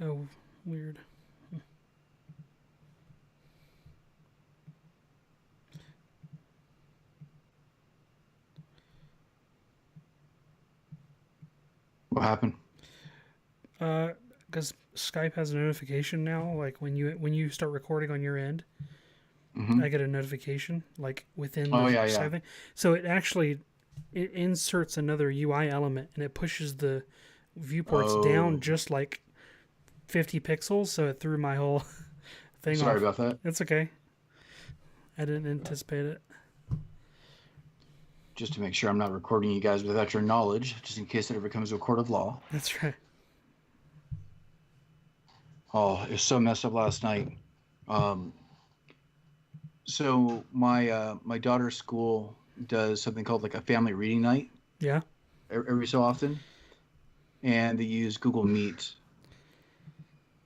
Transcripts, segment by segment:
Oh, weird. What happened? Because Skype has a notification now. Like when you start recording on your end, I Mm-hmm. get a notification like within Oh the yeah, yeah. Skype thing. So it inserts another UI element and it pushes the viewports down Oh, just like 50 pixels. So it threw my whole thing sorry off. about that. It's okay. I didn't anticipate it. Just to make sure I'm not recording you guys without your knowledge, just in case it ever comes to a court of law. That's right. Oh, it was so messed up last night. Um, so my daughter's school does something called like a family reading night Yeah. every so often, and they use Google Meet.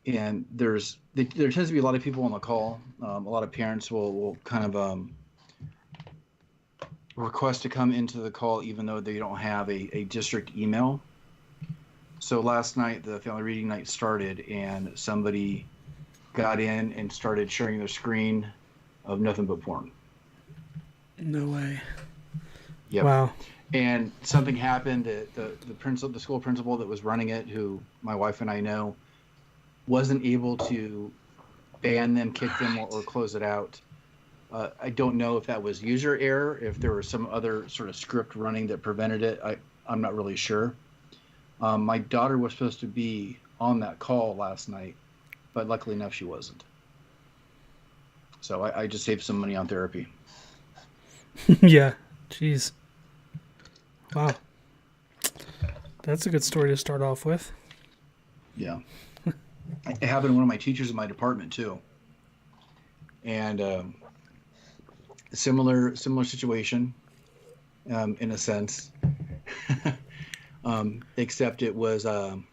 And there tends to be a lot of people on the call. A lot of parents will kind of request to come into the call even though they don't have a district email. So last night the family reading night started, and somebody got in and started sharing their screen of nothing but porn. No way. Yep. Wow. And something happened. The school principal that was running it, who my wife and I know, wasn't able to ban them, kick them, or close it out. I don't know if that was user error, if there was some other sort of script running that prevented it. I'm not really sure. My daughter was supposed to be on that call last night, but luckily enough, she wasn't. So I just saved some money on therapy. Yeah. Jeez. Wow. That's a good story to start off with. Yeah. It happened to one of my teachers in my department too. And similar situation in a sense, except it wasn't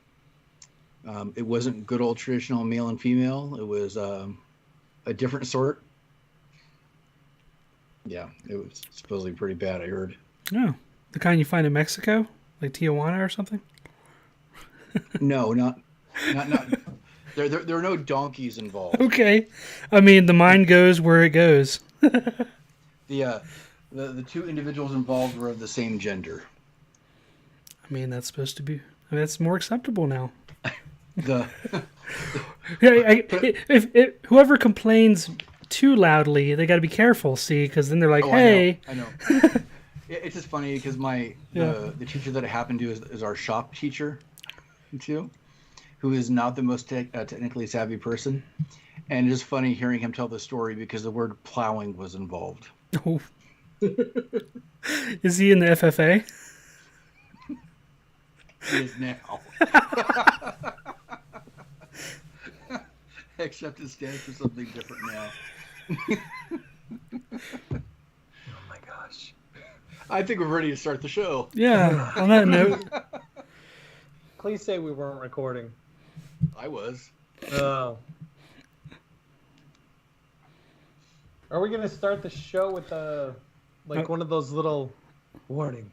good old traditional male and female. It was a different sort. Yeah, it was supposedly pretty bad. I heard. Oh. The kind you find in Mexico? Like Tijuana or something? No, not. There are no donkeys involved. Okay. I mean, the mind goes where it goes. The uh, the two individuals involved were of the same gender. I mean, that's supposed to be. I mean, that's more acceptable now. The Yeah, but if whoever complains too loudly, they got to be careful. See, because then they're like, oh, I know, "Hey, I know. It's just funny because my yeah, the teacher that it happened to is our shop teacher too, who is not the most technically savvy person, and it is funny hearing him tell the story because the word plowing was involved. oh, is he in the FFA?" He is now, except it stands for something different now. Oh my gosh! I think we're ready to start the show. Yeah. On that note, Please say we weren't recording. I was. Oh. Are we gonna start the show with one of those little warning?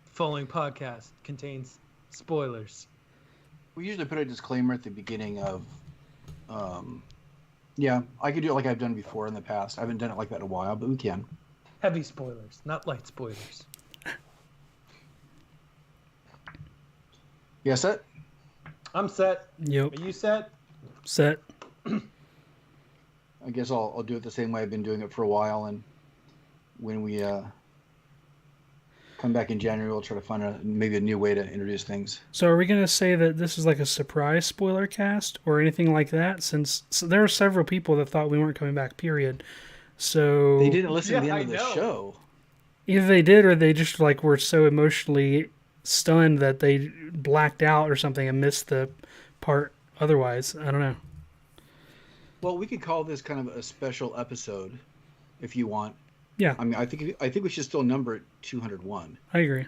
Following podcast contains spoilers. We usually put a disclaimer at the beginning of. Yeah, I could do it like I've done before in the past. I haven't done it like that in a while, but we can. Heavy spoilers, not light spoilers. You set? I'm set. yep, Are you set? set. I guess I'll do it the same way I've been doing it for a while, and when we come back in January, we'll try to find maybe a new way to introduce things. So, are we gonna say that this is like a surprise spoiler cast or anything like that? Since there are several people that thought we weren't coming back. Period. They So didn't listen to the Yeah, end I of the know. show. either they did or they just like were so emotionally stunned that they blacked out or something and missed the part otherwise. I don't know. Well, we could call this kind of a special episode if you want. Yeah, I mean, I think we should still number it 201. I agree.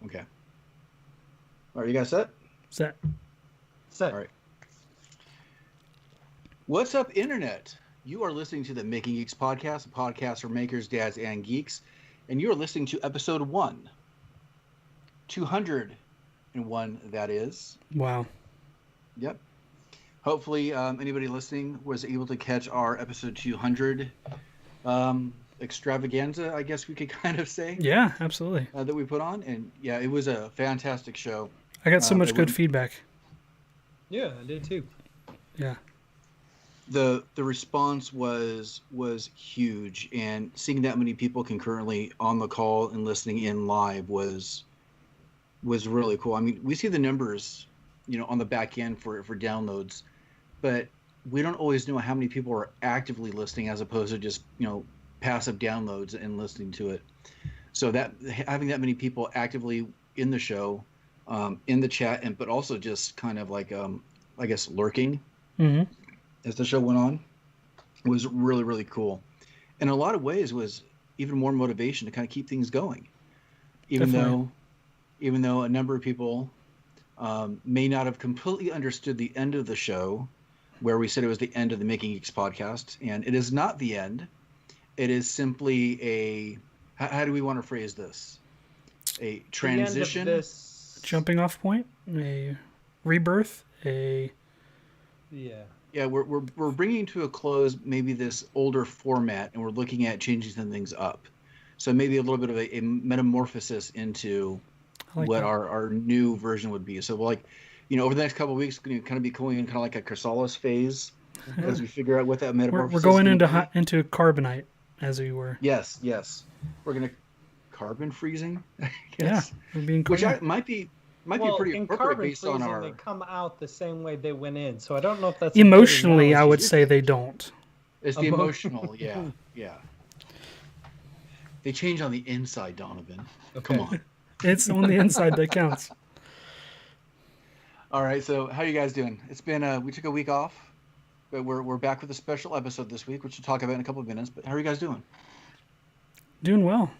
Okay. All right, you guys set? Set. Set. All right. What's up, Internet? You are listening to the Making Geeks podcast, a podcast for makers, dads, and geeks, and you are listening to episode 201, that is. Wow. Yep. hopefully anybody listening was able to catch our episode 200 extravaganza, I guess we could kind of say. Yeah, absolutely. That we put on, and yeah, it was a fantastic show. I got so much it good went- feedback. Yeah, I did too. Yeah. The response was huge, and seeing that many people concurrently on the call and listening in live was really cool. I mean, we see the numbers, on the back end for downloads, but we don't always know how many people are actively listening as opposed to just passive downloads and listening to it. So that having that many people actively in the show, in the chat, but also just kind of like I guess lurking as the show went on, was really, really cool. In a lot of ways was even more motivation to kind of keep things going, even though a number of people may not have completely understood the end of the show, where we said it was the end of the Making Geeks podcast, and it is not the end. It is simply a, how do we want to phrase this? A transition, The end of this... Jumping off point, a rebirth, Yeah. Yeah, we're bringing to a close maybe this older format, and we're looking at changing some things up. So maybe a little bit of a metamorphosis into like what that. our new version would be. So we're like, over the next couple of weeks, going to kind of be going in kind of like a chrysalis phase as we figure out what that metamorphosis We're going is into gonna be. into carbonite, as we were. Yes. We're going to carbon freezing, I Yeah, guess. we're being Which carbonite. might be Well, pretty in appropriate carbon based on freezing, our... they come out the same way they went in. So I don't know if that's a good Emotionally, I analogy. would say they don't. It's the emotional, yeah. They change on the inside, Donovan. Okay. Come on. It's on the inside that counts. All right, so how you guys doing? It's been we took a week off, but we're back with a special episode this week, which we'll talk about in a couple of minutes. But how are you guys doing? Doing well.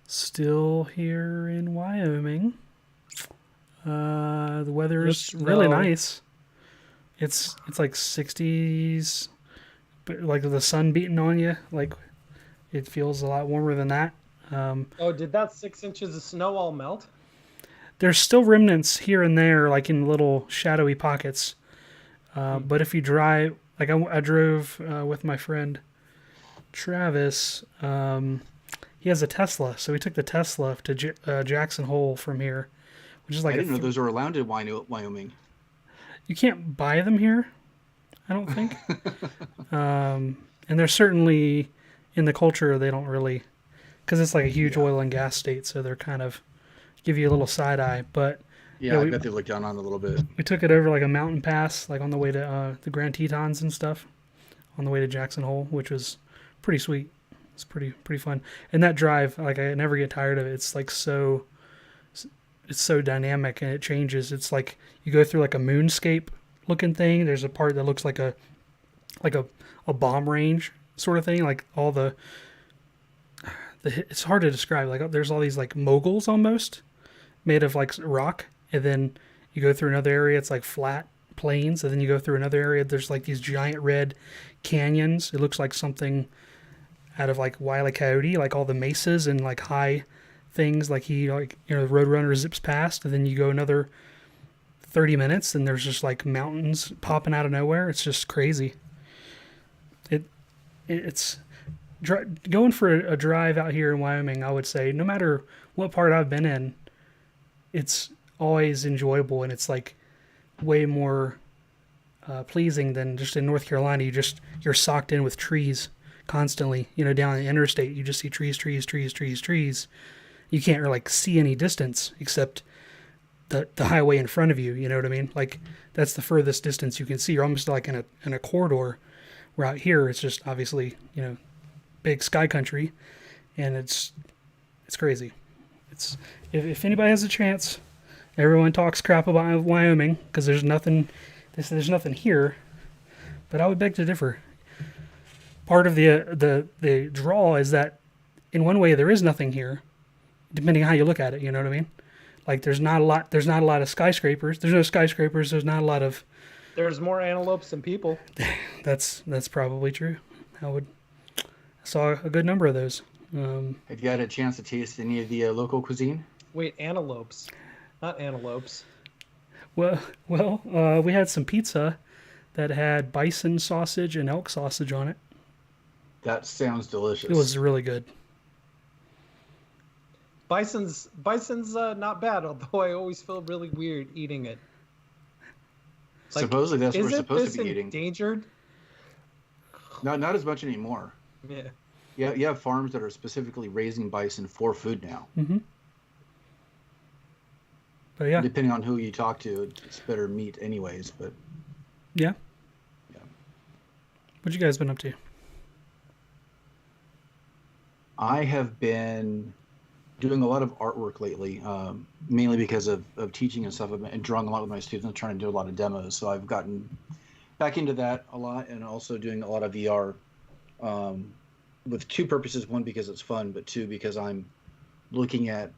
Still here in Wyoming. The weather's With really snow. nice. It's like 60s, but like the sun beating on you, like it feels a lot warmer than that. Oh, did that 6 inches of snow all melt? There's still remnants here and there, like in little shadowy pockets. But if you drive, like I drove with my friend Travis. He has a Tesla, so we took the Tesla to Jackson Hole from here, which is like I didn't know those were allowed in Wyoming. You can't buy them here, I don't think. And they're certainly in the culture they don't really, because it's like a huge oil and gas state, so they're kind of give you a little side eye. But Yeah, I we bet they look down on it a little bit. took it over like a mountain pass, like on the way to the Grand Tetons and stuff, on the way to Jackson Hole, which was pretty sweet. It's pretty fun. And that drive, like I never get tired of it. It's like it's so dynamic and it changes. It's like you go through like a moonscape looking thing. There's a part that looks like a bomb range sort of thing. Like all the it's hard to describe. Like there's all these like moguls almost made of like rock, and then you go through another area. It's like flat plains, and then you go through another area. There's like these giant red canyons. It looks like something out of like Wile E. Coyote, like all the mesas and like high things, like the Roadrunner zips past, and then you go another 30 minutes and there's just like mountains popping out of nowhere. It's just crazy. It's going for a drive out here in Wyoming. I would say no matter what part I've been in, it's always enjoyable, and it's like way more pleasing than just in North Carolina. You're socked in with trees constantly. Down the interstate, you just see trees. You can't really like see any distance except the highway in front of you. You know what I mean? Like that's the furthest distance you can see. You're almost like in a corridor. Where out here, it's just obviously big sky country, and it's crazy. It's if anybody has a chance, everyone talks crap about Wyoming because there's nothing here, but I would beg to differ. Part of the draw is that in one way there is nothing here, depending on how you look at it. You know what I mean? Like there's not a lot of skyscrapers. There's no skyscrapers. There's not a lot of. There's more antelopes than people. That's probably true. I saw a good number of those. Have you had a chance to taste any of the local cuisine? Wait, antelopes, not antelopes. We had some pizza that had bison sausage and elk sausage on it. That sounds delicious. It was really good. Bison's not bad, although I always feel really weird eating it. Like, supposedly that's what we're supposed to be eating. Endangered? Not as much anymore. Yeah. Yeah, you have farms that are specifically raising bison for food now. Mm-hmm. But yeah, depending on who you talk to, it's better meat anyways. But yeah. Yeah. What you guys been up to? I have been doing a lot of artwork lately, mainly because of teaching and stuff, and drawing a lot with my students, and trying to do a lot of demos. So I've gotten back into that a lot, and also doing a lot of VR with two purposes. One, because it's fun, but two, because I'm looking at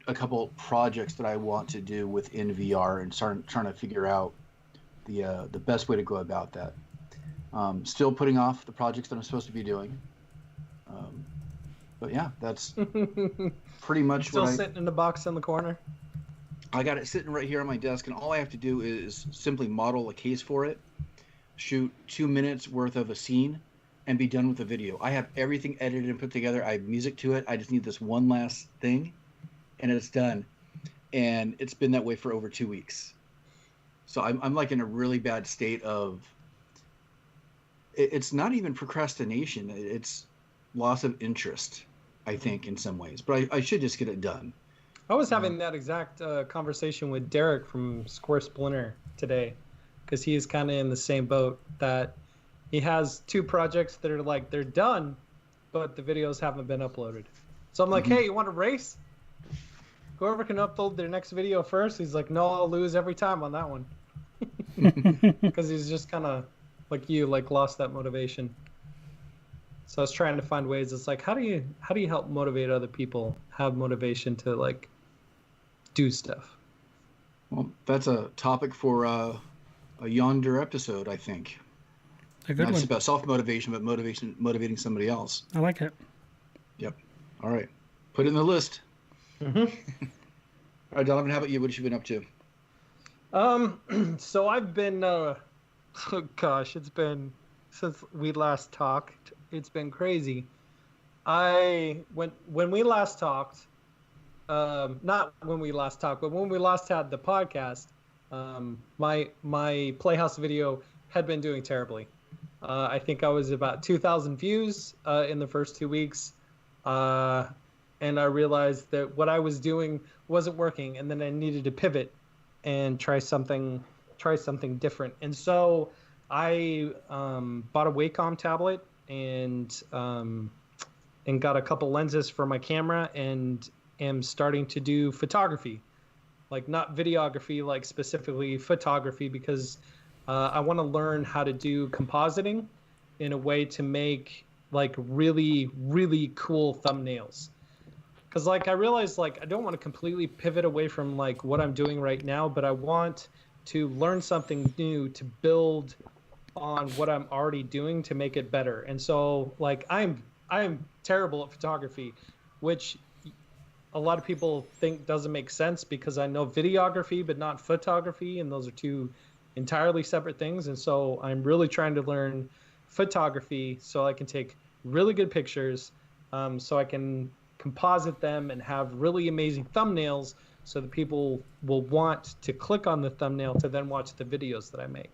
a couple projects that I want to do within VR and trying to figure out the best way to go about that. Still putting off the projects that I'm supposed to be doing. But yeah, that's pretty much still sitting in the box in the corner. I got it sitting right here on my desk, and all I have to do is simply model a case for it, shoot 2 minutes worth of a scene, and be done with the video. I have everything edited and put together. I have music to it. I just need this one last thing, and it's done. And it's been that way for over 2 weeks. So I'm like in a really bad state of. It's not even procrastination. It's loss of interest, I think, in some ways. But I should just get it done. I was having that exact conversation with Derek from Square Splinter today, because he's kind of in the same boat, that he has 2 projects that are like, they're done, but the videos haven't been uploaded. So I'm like, hey, you want to race? Whoever can upload their next video first. He's like, no, I'll lose every time on that one. Because he's just kind of like you, like lost that motivation. So I was trying to find ways. It's like, how do you help motivate other people, have motivation to like do stuff? Well, that's a topic for a yonder episode, I think. A good Not one. just about self-motivation, but motivating somebody else. I like it. Yep. All right. Put it in the list. Mm-hmm. All right, Donovan, how about you? What have you been up to? So I've been, oh gosh, it's been since we last talked. It's been crazy. When we last talked, not when we last talked, but when we last had the podcast, my Playhouse video had been doing terribly. I think I was about 2,000 views in the first 2 weeks, and I realized that what I was doing wasn't working, and then I needed to pivot and try something different. And so I bought a Wacom tablet and got a couple lenses for my camera, and am starting to do photography, like not videography, like specifically photography, because I want to learn how to do compositing in a way to make like really, really cool thumbnails. Because like I realized like I don't want to completely pivot away from like what I'm doing right now, but I want to learn something new to build on what I'm already doing to make it better. And so like I'm terrible at photography, which a lot of people think doesn't make sense, because I know videography but not photography, and those are 2 entirely separate things. And so I'm really trying to learn photography so I can take really good pictures, so I can composite them and have really amazing thumbnails, so that people will want to click on the thumbnail to then watch the videos that I make.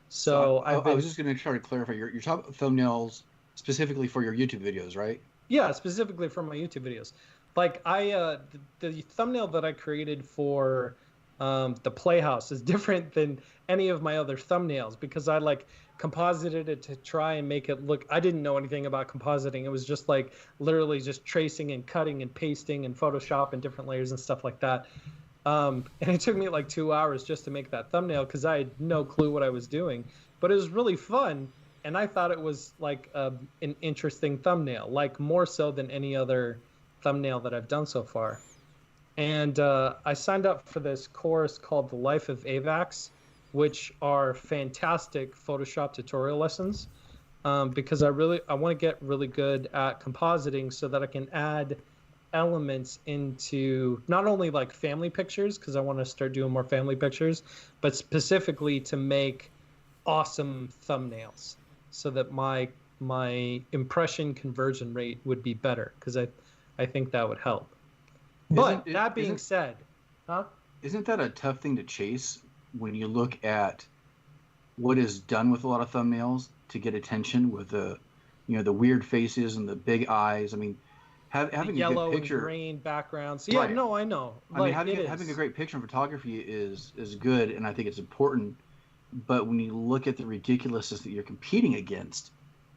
So I was just going to try to clarify, you're talking about thumbnails specifically for your YouTube videos, right? Yeah, specifically for my YouTube videos. Like the thumbnail that I created for the Playhouse is different than any of my other thumbnails, because I like composited it to try and make it look. I didn't know anything about compositing. It was just like literally just tracing and cutting and pasting and Photoshop and different layers and stuff like that. And it took me like 2 hours just to make that thumbnail, because I had no clue what I was doing. But it was really fun, and I thought it was like an interesting thumbnail, like more so than any other thumbnail that I've done so far. And I signed up for this course called The Life of AVAX, which are fantastic Photoshop tutorial lessons, because I want to get really good at compositing so that I can add elements into not only like family pictures, because I want to start doing more family pictures, but specifically to make awesome thumbnails so that my impression conversion rate would be better, because I think that would help. But that being said, isn't that a tough thing to chase when you look at what is done with a lot of thumbnails to get attention with the weird faces and the big eyes? I mean, having a yellow good picture, and green backgrounds. Yeah, right. no, I know. I mean, having a great picture in photography is good, and I think it's important. But when you look at the ridiculousness that you're competing against,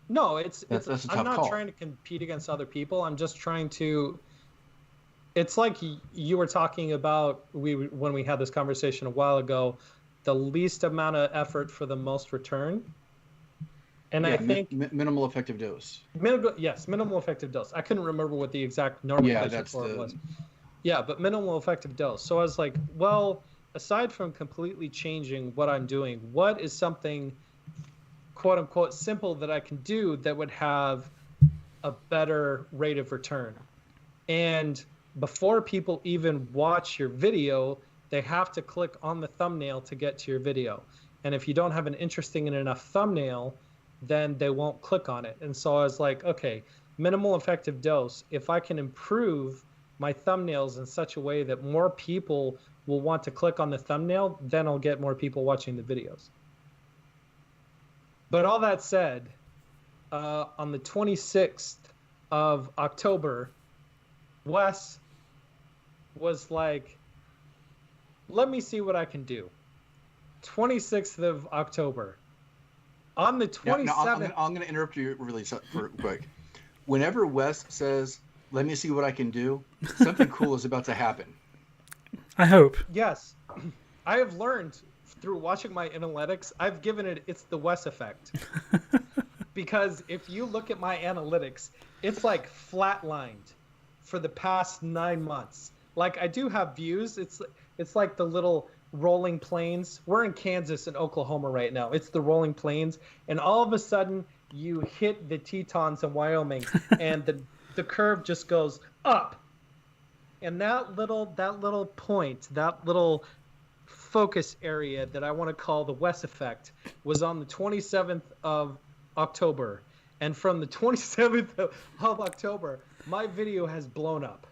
no, that's a tough I'm not call. trying to compete against other people. I'm just trying to. It's like you were talking about when we had this conversation a while ago, the least amount of effort for the most return. And I think minimal effective dose. Minimal effective dose. I couldn't remember what the exact nomenclature for it was. Yeah, but minimal effective dose. So I was like, well, aside from completely changing what I'm doing, what is something quote unquote simple that I can do that would have a better rate of return? And before people even watch your video, they have to click on the thumbnail to get to your video. And if you don't have an interesting enough thumbnail, then they won't click on it. And so I was like, okay, minimal effective dose. If I can improve my thumbnails in such a way that more people will want to click on the thumbnail, then I'll get more people watching the videos. But all that said, on the 26th of October, Wes was like, let me see what I can do. 26th of October. On the 27th... Yeah, I'm going to interrupt you really quick. Whenever Wes says, let me see what I can do, something cool is about to happen. I hope. Yes. I have learned through watching my analytics, I've given it's the Wes effect. Because if you look at my analytics, it's like flatlined for the past 9 months. Like, I do have views. It's like the little rolling plains. We're in Kansas and Oklahoma right now. It's the rolling plains, and all of a sudden you hit the Tetons in Wyoming, and the curve just goes up. And that little point, that little focus area that I want to call the Wes effect, was on the 27th of October. And from the 27th of October, my video has blown up.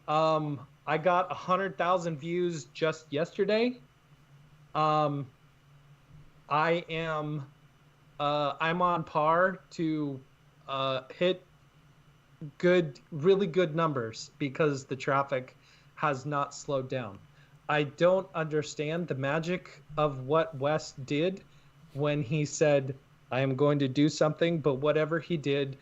I got 100,000 views just yesterday. I'm on par to hit really good numbers because the traffic has not slowed down. I don't understand the magic of what Wes did when he said, I am going to do something, but whatever he did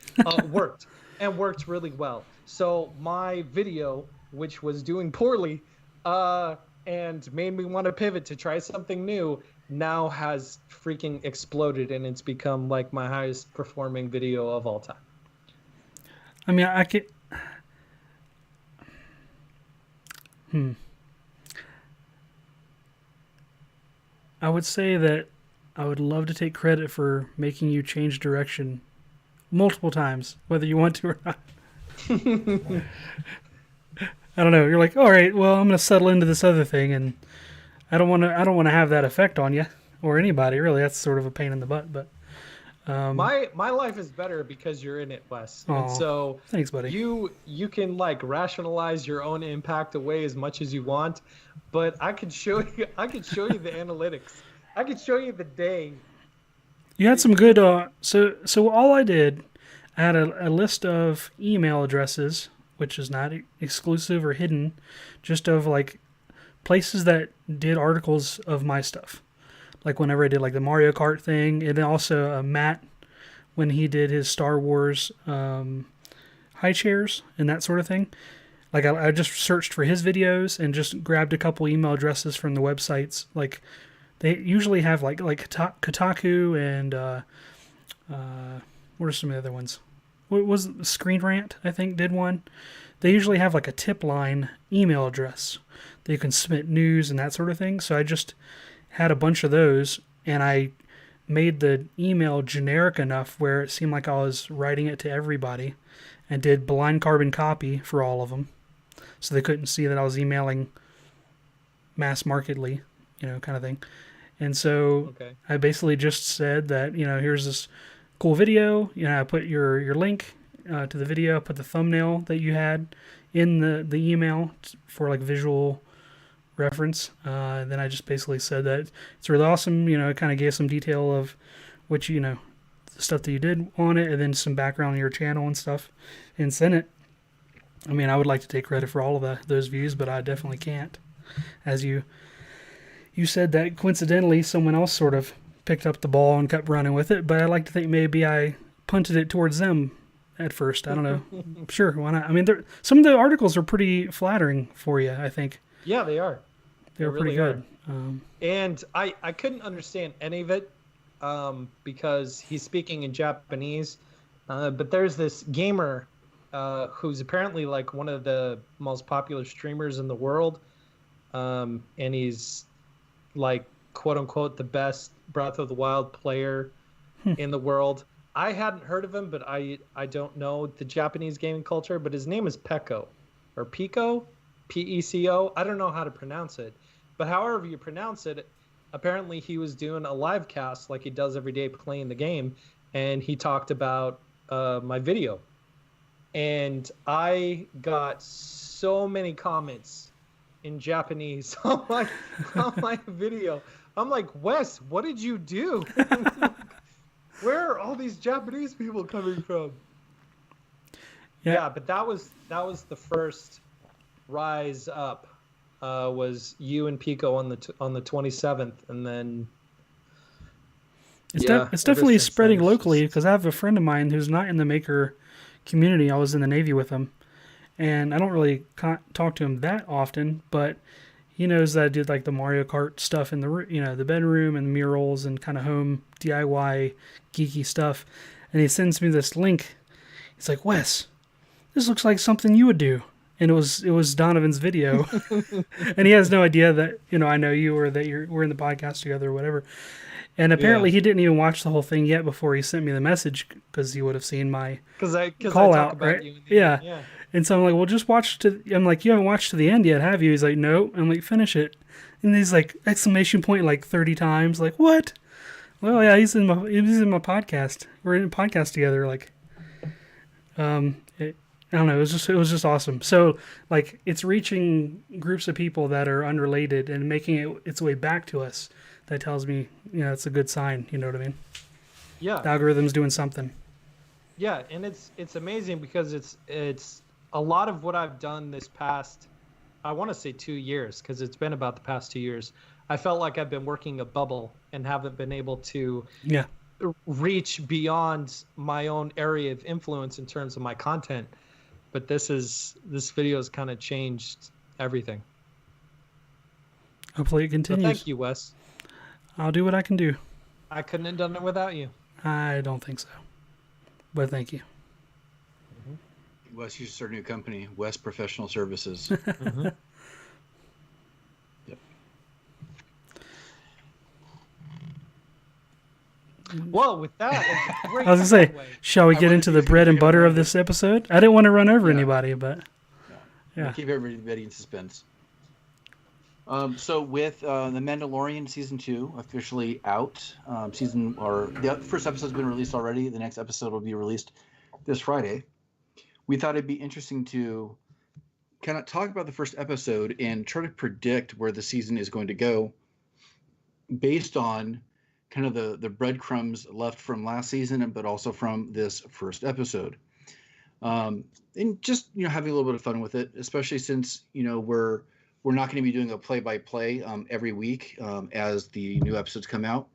worked, and worked really well. So my video, which was doing poorly and made me want to pivot to try something new, now has freaking exploded, and it's become like my highest performing video of all time. I mean, I could... I would say that I would love to take credit for making you change direction multiple times, whether you want to or not. I don't know. You're like, all right, well, I'm going to settle into this other thing, and I don't want to have that effect on you or anybody. Really, that's sort of a pain in the butt. But my life is better because you're in it, Wes. And so thanks, buddy. You can like rationalize your own impact away as much as you want, but I could show you the analytics. I could show you the day. You had some good. So all I did, I had a list of email addresses, which is not exclusive or hidden, just of like places that did articles of my stuff. Like whenever I did like the Mario Kart thing, and then also Matt when he did his Star Wars high chairs and that sort of thing. Like I just searched for his videos and just grabbed a couple email addresses from the websites. Like they usually have like Kotaku and what are some of the other ones? What was it? Screen Rant, I think, did one. They usually have like a tip line email address that you can submit news and that sort of thing. So I just had a bunch of those, and I made the email generic enough where it seemed like I was writing it to everybody. and did blind carbon copy for all of them, so they couldn't see that I was emailing mass markedly, kind of thing. And so Okay. I basically just said that, here's this cool video. I put your link to the video, I put the thumbnail that you had in the email for like visual reference. Then I just basically said that it's really awesome. I kind of gave some detail of which, the stuff that you did on it, and then some background on your channel and stuff, and sent it. I mean, I would like to take credit for all of those views, but I definitely can't. As you said that coincidentally someone else sort of picked up the ball and kept running with it, but I like to think maybe I punted it towards them at first. I don't know. Sure, why not? I mean, some of the articles are pretty flattering for you, I think. Yeah, they are. They're really pretty good. And I couldn't understand any of it because he's speaking in Japanese. But there's this gamer who's apparently like one of the most popular streamers in the world. And he's like, quote unquote, the best Breath of the Wild player in the world. I hadn't heard of him, but I don't know the Japanese gaming culture, but his name is Peko or Pico, P-E-C-O. I don't know how to pronounce it, but however you pronounce it, apparently he was doing a live cast like he does every day playing the game. And he talked about my video, and I got so many comments in Japanese on my video. I'm like, Wes, what did you do? Where are all these Japanese people coming from? Yeah, but that was the first rise up. Was you and Pico on the 27th, and then it's definitely spreading locally, because I have a friend of mine who's not in the maker community. I was in the Navy with him, and I don't really talk to him that often, but he knows that I did like the Mario Kart stuff in the the bedroom and murals and kind of home DIY geeky stuff. And he sends me this link. He's like, Wes, this looks like something you would do. And it was Donovan's video. And he has no idea that, I know you, or that we're in the podcast together or whatever. And apparently he didn't even watch the whole thing yet before he sent me the message, because he would have seen my call out, right? Yeah. And so I'm like, well, just watch I'm like, you haven't watched to the end yet, have you? He's like, no. I'm like, finish it. And he's like, exclamation point like 30 times. Like, what? Well, yeah, he's in my podcast. We're in a podcast together. Like, I don't know. It was just awesome. So like, it's reaching groups of people that are unrelated and making its way back to us. That tells me, it's a good sign. You know what I mean? Yeah. The algorithm's doing something. Yeah, and it's amazing because it's a lot of what I've done this past, I want to say 2 years, because it's been about the past 2 years. I felt like I've been working a bubble and haven't been able to reach beyond my own area of influence in terms of my content. But this video has kind of changed everything. Hopefully it continues. So thank you, Wes. I'll do what I can do. I couldn't have done it without you. I don't think so. But thank you. Wes, you should start a new company, Wes Professional Services. Yep. Well, with that, I was going to say, shall we get into the bread and butter of this episode? I didn't want to run over anybody, but yeah. Keep everybody in suspense. So with the Mandalorian season 2 officially out, the first episode's been released already. The next episode will be released this Friday. We thought it'd be interesting to kind of talk about the first episode and try to predict where the season is going to go based on kind of the breadcrumbs left from last season, but also from this first episode. And just, having a little bit of fun with it, especially since, we're not going to be doing a play-by-play every week as the new episodes come out.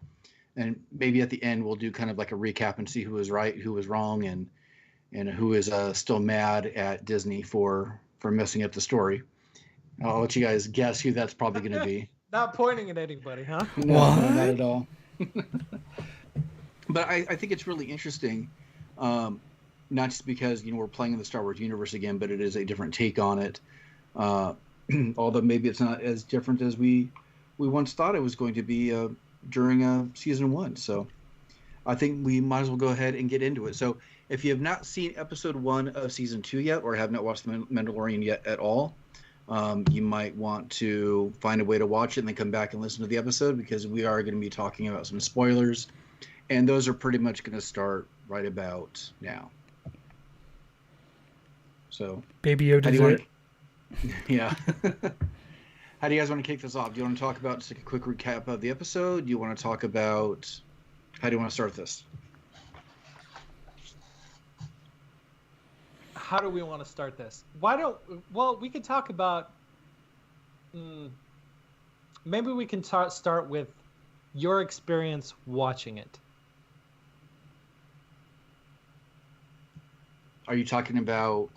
And maybe at the end we'll do kind of like a recap and see who was right, who was wrong, and who is still mad at Disney for messing up the story. I'll let you guys guess who that's probably going to be. Not pointing at anybody, huh? No, not at all. But I think it's really interesting, not just because, we're playing in the Star Wars universe again, but it is a different take on it. Although maybe it's not as different as we once thought it was going to be during season 1. So I think we might as well go ahead and get into it. So, if you have not seen episode 1 of season 2 yet, or have not watched The Mandalorian yet at all, you might want to find a way to watch it and then come back and listen to the episode, because we are going to be talking about some spoilers, and those are pretty much going to start right about now. So, Baby Yoda's it. Yeah. How do you guys want to kick this off? Do you want to talk about just a quick recap of the episode? Do you want to talk about, how do you want to start this? How do we want to start this? We could talk about, maybe we can start with your experience watching it. Are you talking about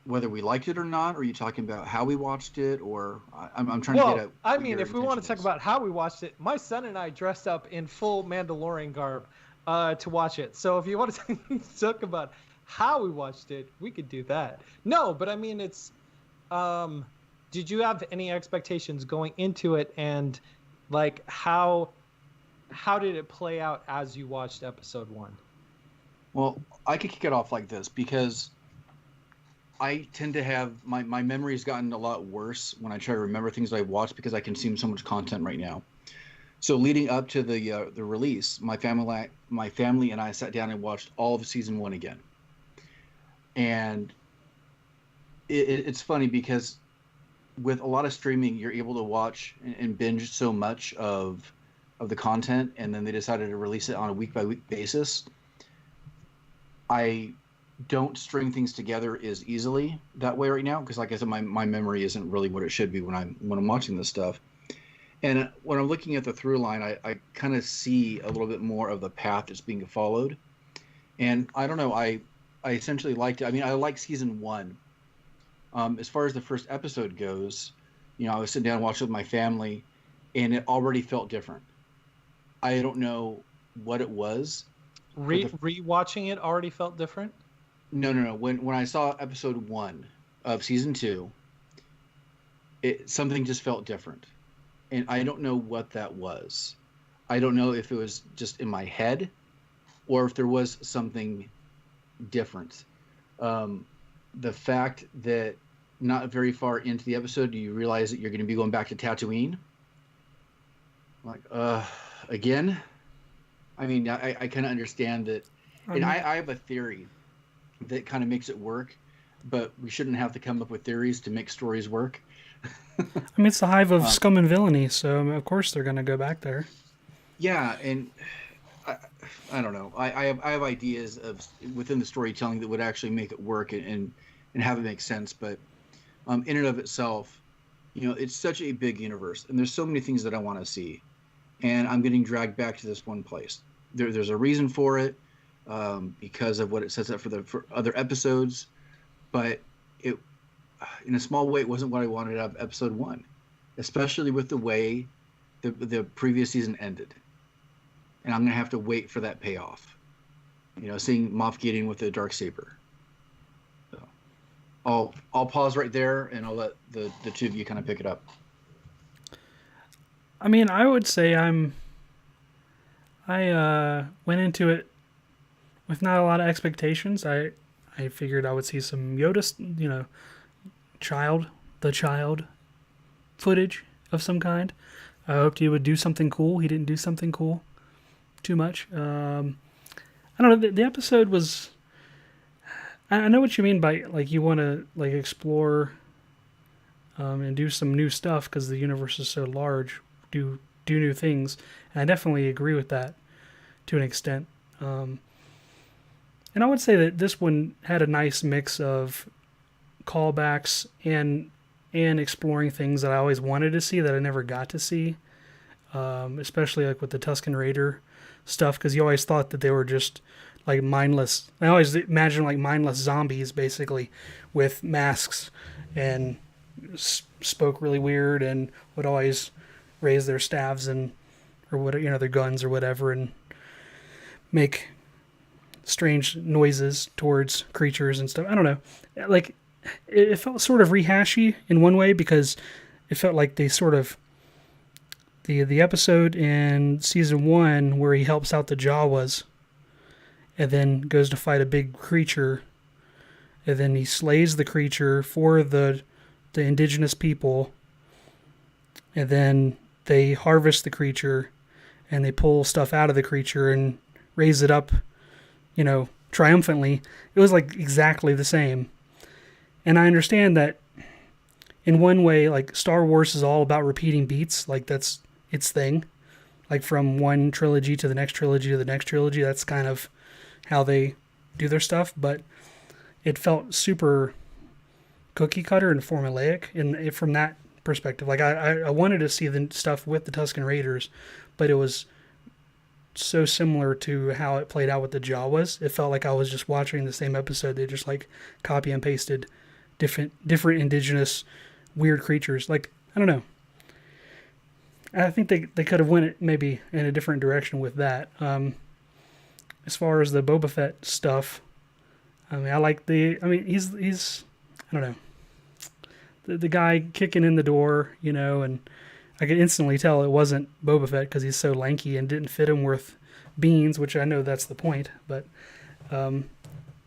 whether we liked it or not? Or are you talking about how we watched it? Or I'm trying to get at. I mean, if we want to talk about how we watched it, my son and I dressed up in full Mandalorian garb to watch it. So if you want to talk about how we watched it, we could do that. No, but I mean, it's. Did you have any expectations going into it, and like how did it play out as you watched episode 1? Well, I could kick it off like this, because I tend to have my memory has gotten a lot worse when I try to remember things I watched, because I consume so much content right now. So leading up to the release, my family and I sat down and watched all of season 1 again. And it's funny, because with a lot of streaming, you're able to watch and binge so much of the content, and then they decided to release it on a week-by-week basis. I don't string things together as easily that way right now, because like I said, my memory isn't really what it should be when I'm watching this stuff. And when I'm looking at the through line, I kind of see a little bit more of the path that's being followed. And I don't know, I essentially liked it. I mean, I like season 1. As far as the first episode goes, I was sitting down and watching with my family, and it already felt different. I don't know what it was. Rewatching it already felt different? No. When I saw episode 1 of season 2, something just felt different. And I don't know what that was. I don't know if it was just in my head, or if there was something different. The fact that not very far into the episode, do you realize that you're going to be going back to Tatooine? Like, again? I mean, I kind of understand that. And I have a theory that kind of makes it work, but we shouldn't have to come up with theories to make stories work. I mean, it's the hive of scum and villainy, so of course they're going to go back there. Yeah, and I don't know. I have ideas of within the storytelling that would actually make it work and have it make sense. But in and of itself, it's such a big universe, and there's so many things that I want to see, and I'm getting dragged back to this one place. There's a reason for it, because of what it sets up for other episodes, but it, in a small way, it wasn't what I wanted out of episode 1, especially with the way the previous season ended. And I'm going to have to wait for that payoff. Seeing Moff Gideon with the Darksaber. So I'll pause right there, and I'll let the two of you kind of pick it up. I mean, I would say I went into it with not a lot of expectations. I figured I would see some Yoda, child footage of some kind. I hoped he would do something cool. He didn't do something cool too much. I don't know. The episode was. I know what you mean by like you want to like explore and do some new stuff because the universe is so large. Do new things, and I definitely agree with that to an extent. And I would say that this one had a nice mix of callbacks and exploring things that I always wanted to see that I never got to see, especially like with the Tusken Raider stuff, because you always thought that they were just like mindless. I always imagined like mindless zombies basically with masks and spoke really weird and would always raise their staves or whatever, their guns or whatever, and make strange noises towards creatures and stuff. I don't know. Like, it felt sort of rehashy in one way because it felt like they sort of The episode in season 1 where he helps out the Jawas, and then goes to fight a big creature, and then he slays the creature for the indigenous people, and then they harvest the creature, and they pull stuff out of the creature and raise it up, triumphantly. It was like exactly the same. And I understand that in one way, like Star Wars is all about repeating beats, like that's its thing. Like from one trilogy to the next trilogy to the next trilogy, that's kind of how they do their stuff. But it felt super cookie cutter and formulaic from that perspective. Like I wanted to see the stuff with the Tusken Raiders, but it was so similar to how it played out with the Jawas. It felt like I was just watching the same episode. They just like copy and pasted different indigenous weird creatures. Like, I don't know. I think they could have went it maybe in a different direction with that. As far as the Boba Fett stuff, I mean, he's I don't know. The guy kicking in the door, and I could instantly tell it wasn't Boba Fett because he's so lanky and didn't fit him worth beans, which I know that's the point. But I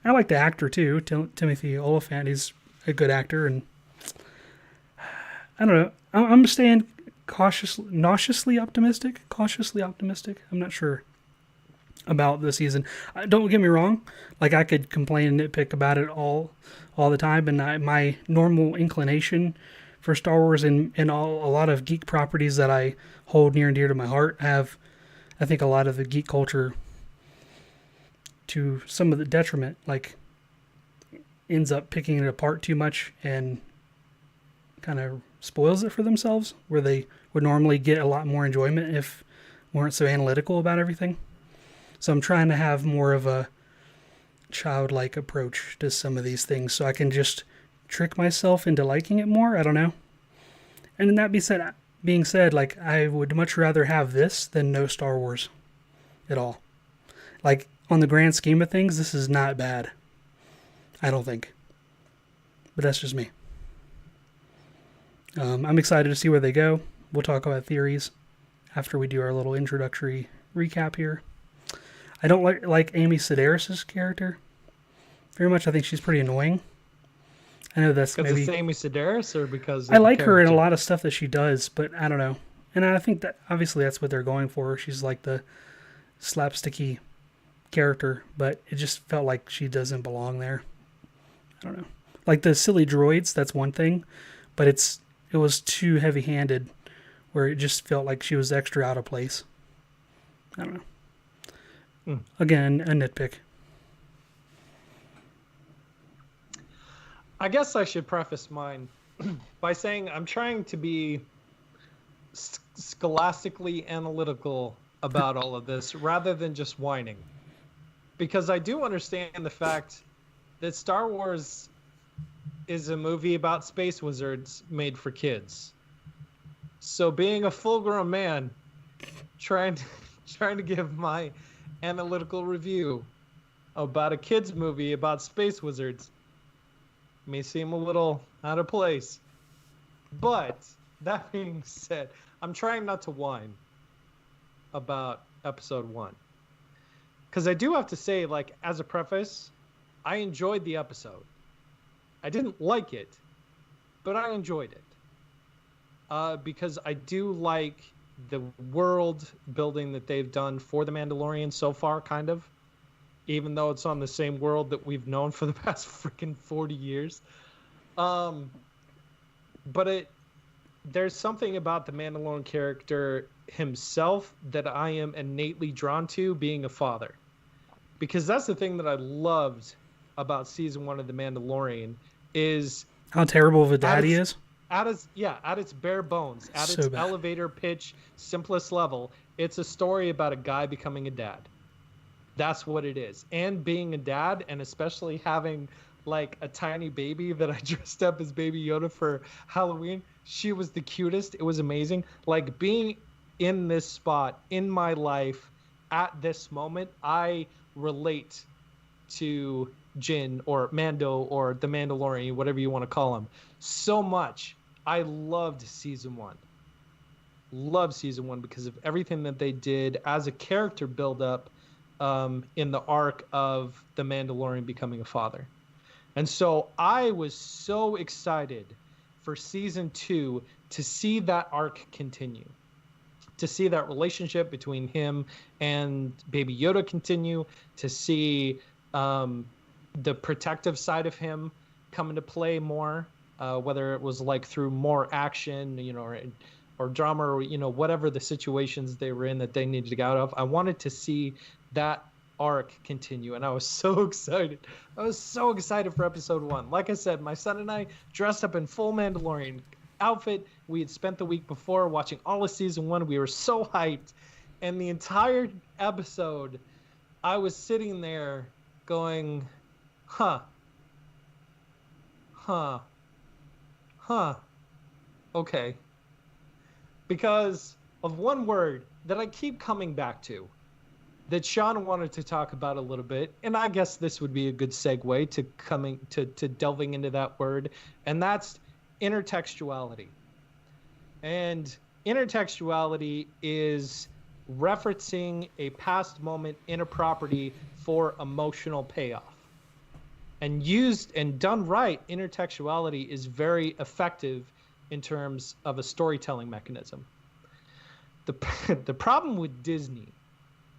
like the actor too, Timothy Olyphant. He's a good actor, and I don't know. I'm staying cautiously optimistic. I'm not sure about the season. Don't get me wrong. Like, I could complain and nitpick about it all the time, and my normal inclination for Star Wars and a lot of geek properties that I hold near and dear to my heart have, I think, a lot of the geek culture to some of the detriment, like ends up picking it apart too much and kind of spoils it for themselves, where they would normally get a lot more enjoyment if weren't so analytical about everything. So I'm trying to have more of a childlike approach to some of these things so I can just trick myself into liking it more. I don't know. And then that being said, like, I would much rather have this than no Star Wars at all. Like, on the grand scheme of things, this is not bad. I don't think. But that's just me. I'm excited to see where they go. We'll talk about theories after we do our little introductory recap here. I don't like Amy Sedaris' character very much. I think she's pretty annoying. I know that's because maybe... it's Amy Sedaris, or because I like her in a lot of stuff that she does, but I don't know. And I think that obviously that's what they're going for. She's like the slapsticky character, but it just felt like she doesn't belong there. I don't know. Like the silly droids, that's one thing, but it was too heavy-handed, where it just felt like she was extra out of place. I don't know. Again, a nitpick. I guess I should preface mine by saying I'm trying to be scholastically analytical about all of this rather than just whining. Because I do understand the fact that Star Wars is a movie about space wizards made for kids. So being a full-grown man, trying to give my analytical review about a kids movie about space wizards may seem a little out of place. But that being said, I'm trying not to whine about episode 1. Because I do have to say, like, as a preface, I enjoyed the episode. I didn't like it, but I enjoyed it. Because I do like the world building that they've done for The Mandalorian so far, kind of. Even though it's on the same world that we've known for the past freaking 40 years. But there's something about the Mandalorian character himself that I am innately drawn to, being a father. Because that's the thing that I loved about season 1 of The Mandalorian is how terrible of a dad he is. At its bare bones, at So its bad. elevator pitch, simplest level, it's a story about a guy becoming a dad. That's what it is. And being a dad, and especially having like a tiny baby that I dressed up as Baby Yoda for Halloween. She was the cutest. It was amazing. Like, being in this spot in my life at this moment, I relate to Jin or Mando or the Mandalorian, whatever you want to call him, so much. I loved season 1. love season 1 because of everything that they did as a character build up in the arc of the Mandalorian becoming a father. And so I was so excited for season 2 to see that arc continue, to see that relationship between him and Baby Yoda continue, to see the protective side of him come into play more, whether it was like through more action, or drama, or whatever the situations they were in that they needed to get out of. I wanted to see that arc continue, and I was so excited. I was so excited for episode 1. Like I said, my son and I dressed up in full Mandalorian outfit. We had spent the week before watching all of season 1. We were so hyped, and the entire episode I was sitting there going, okay, because of one word that I keep coming back to, that Shawn wanted to talk about a little bit, and I guess this would be a good segue to delving into that word, and that's intertextuality. And intertextuality is referencing a past moment in a property for emotional payoff. And used and done right, intertextuality is very effective in terms of a storytelling mechanism. The problem with Disney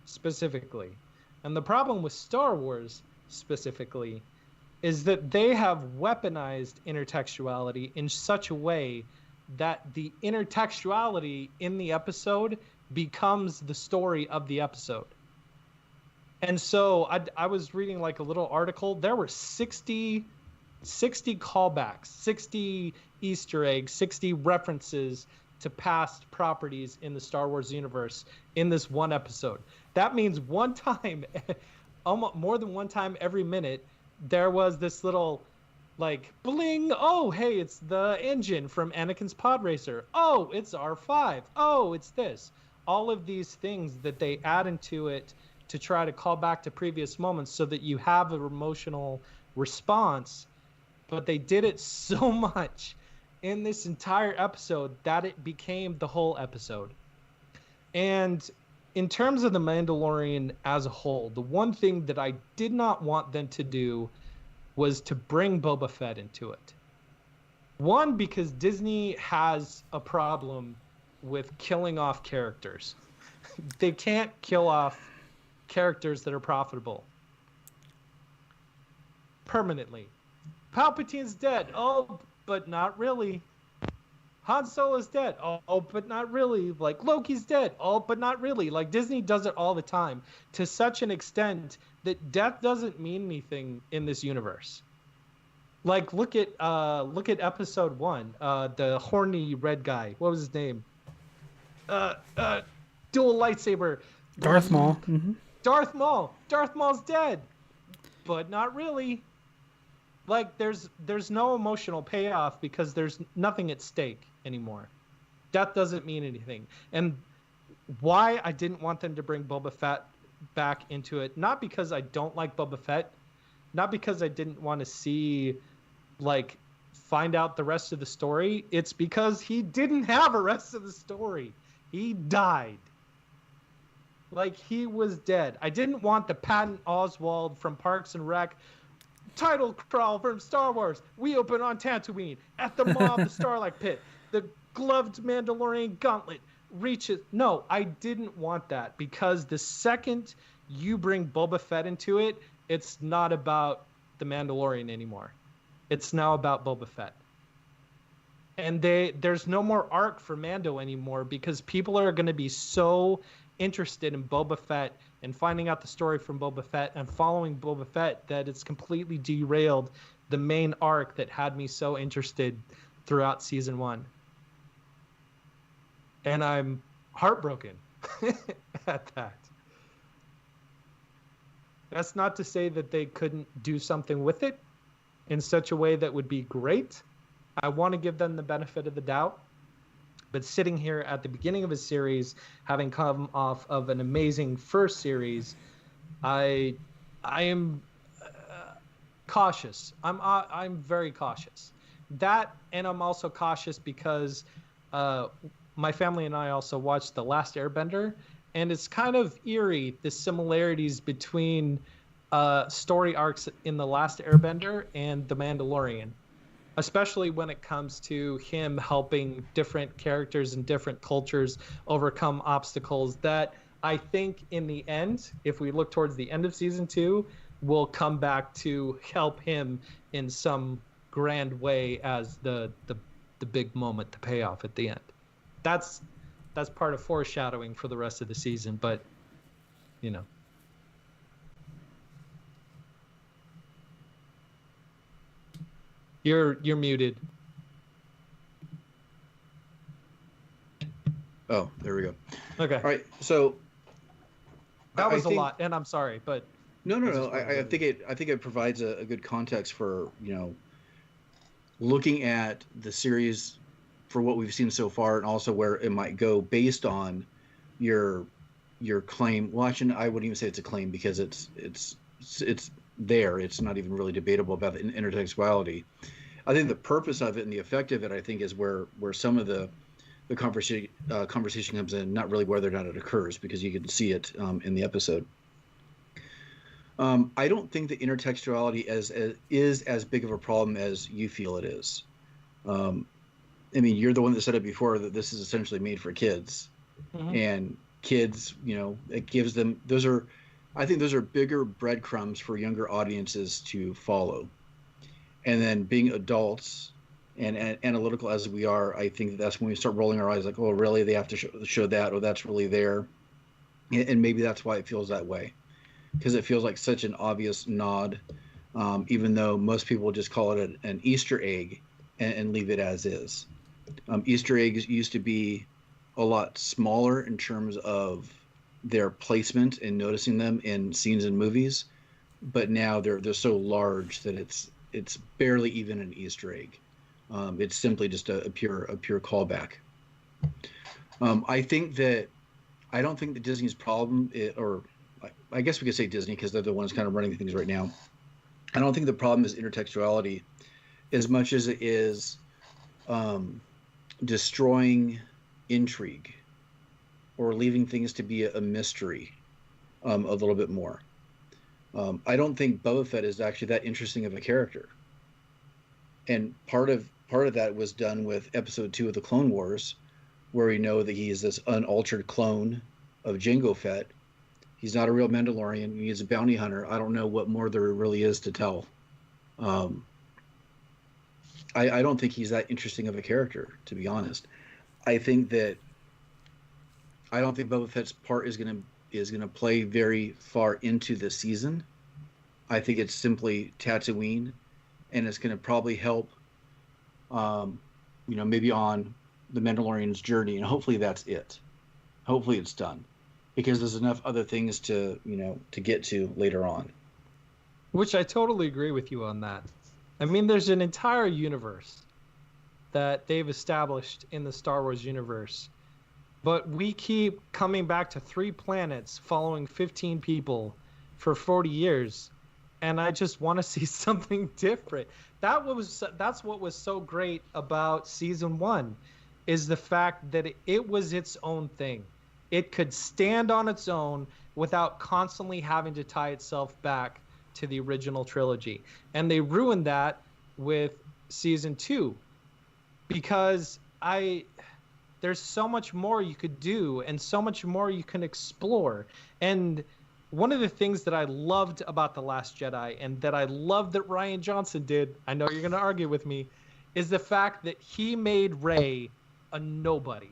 specifically, and the problem with Star Wars specifically, is that they have weaponized intertextuality in such a way that the intertextuality in the episode becomes the story of the episode. And so I was reading like a little article. There were 60 callbacks, 60 Easter eggs, 60 references to past properties in the Star Wars universe in this one episode. That means one time, almost more than one time every minute, there was this little like bling. Oh, hey, it's the engine from Anakin's pod racer. Oh, it's R5. Oh, it's this. All of these things that they add into it to try to call back to previous moments so that you have an emotional response. But they did it so much in this entire episode that it became the whole episode. And in terms of the Mandalorian as a whole, the one thing that I did not want them to do was to bring Boba Fett into it. One, because Disney has a problem with killing off characters. They can't kill off characters that are profitable permanently. Palpatine's dead. Oh, but not really. Han Solo's dead. Oh, but not really. Like, Loki's dead. Oh, but not really. Like, Disney does it all the time to such an extent that death doesn't mean anything in this universe. Like, look at episode 1. The horny red guy. What was his name? Dual lightsaber. Darth Maul. Mm-hmm. Darth Maul. Darth Maul's dead. But not really. Like, there's no emotional payoff because there's nothing at stake anymore. Death doesn't mean anything. And why I didn't want them to bring Boba Fett back into it, not because I don't like Boba Fett, not because I didn't want to see, like, find out the rest of the story. It's because he didn't have a rest of the story. He died. Like, he was dead. I didn't want the Patton Oswalt from Parks and Rec title crawl from Star Wars. We open on Tatooine at the maw of the Starlight Pit. The gloved Mandalorian gauntlet reaches. No, I didn't want that, because the second you bring Boba Fett into it, it's not about the Mandalorian anymore. It's now about Boba Fett. And there's no more arc for Mando anymore, because people are going to be so interested in Boba Fett and finding out the story from Boba Fett and following Boba Fett that it's completely derailed the main arc that had me so interested throughout season 1. And I'm heartbroken at that. That's not to say that they couldn't do something with it in such a way that would be great. I want to give them the benefit of the doubt. But sitting here at the beginning of a series, having come off of an amazing first series, I am cautious. I'm very cautious. That, and I'm also cautious because my family and I also watched The Last Airbender, and it's kind of eerie, the similarities between story arcs in The Last Airbender and The Mandalorian, especially when it comes to him helping different characters and different cultures overcome obstacles that I think in the end, if we look towards the end of season 2, will come back to help him in some grand way as the big moment, the payoff at the end. That's part of foreshadowing for the rest of the season, but you know. You're muted. Oh, there we go. Okay. All right. So that was a lot, and I'm sorry, but no. I think it provides a good context for, you know, looking at the series for what we've seen so far, and also where it might go based on your claim. Well, actually, I wouldn't even say it's a claim, because it's there. It's not even really debatable about the intertextuality. I think the purpose of it and the effect of it, I think, is where some of the conversation comes in, not really whether or not it occurs, because you can see it in the episode. I don't think the intertextuality is as big of a problem as you feel it is. I mean, you're the one that said it before, that this is essentially made for kids. Mm-hmm. And kids, you know, it gives them, I think those are bigger breadcrumbs for younger audiences to follow. And then being adults and analytical as we are, I think that's when we start rolling our eyes like, oh, really? They have to show that? Oh, that's really there? And maybe that's why it feels that way, because it feels like such an obvious nod, even though most people just call it an Easter egg and leave it as is. Easter eggs used to be a lot smaller in terms of their placement and noticing them in scenes in movies, but now they're so large that it's barely even an Easter egg. It's simply just a pure callback. I don't think that Disney's problem, or I guess we could say Disney, because they're the ones kind of running things right now. I don't think the problem is intertextuality as much as it is destroying intrigue or leaving things to be a mystery a little bit more. I don't think Boba Fett is actually that interesting of a character, and part of that was done with episode 2 of the Clone Wars, where we know that he is this unaltered clone of Jango Fett. He's not a real Mandalorian. He's a bounty hunter. I don't know what more there really is to tell. I don't think he's that interesting of a character, to be honest. I don't think Boba Fett's part is gonna play very far into the season. I think it's simply Tatooine, and it's gonna probably help, maybe on the Mandalorian's journey, and hopefully that's it. Hopefully it's done, because there's enough other things to get to later on. Which I totally agree with you on that. I mean, there's an entire universe that they've established in the Star Wars universe, but we keep coming back to 3 planets following 15 people for 40 years, and I just want to see something different. That's what was so great about season 1, is the fact that it was its own thing. It could stand on its own without constantly having to tie itself back to the original trilogy. And they ruined that with season 2, because there's so much more you could do and so much more you can explore. And one of the things that I loved about The Last Jedi, and that I love that Rian Johnson did, I know you're going to argue with me, is the fact that he made Rey a nobody.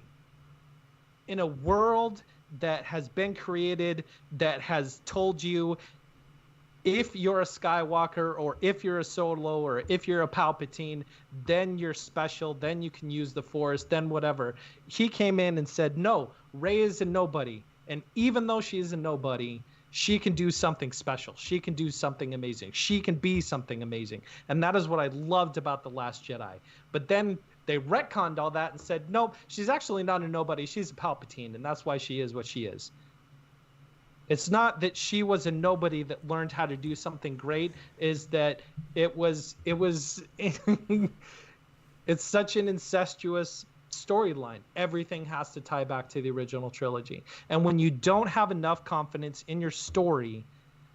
In a world that has been created, that has told you, if you're a Skywalker, or if you're a Solo, or if you're a Palpatine, then you're special, then you can use the Force, then whatever. He came in and said, no, Rey is a nobody. And even though she is a nobody, she can do something special. She can do something amazing. She can be something amazing. And that is what I loved about The Last Jedi. But then they retconned all that and said, nope, she's actually not a nobody. She's a Palpatine, and that's why she is what she is. It's not that she was a nobody that learned how to do something great, is that it was it's such an incestuous storyline. Everything has to tie back to the original trilogy. And when you don't have enough confidence in your story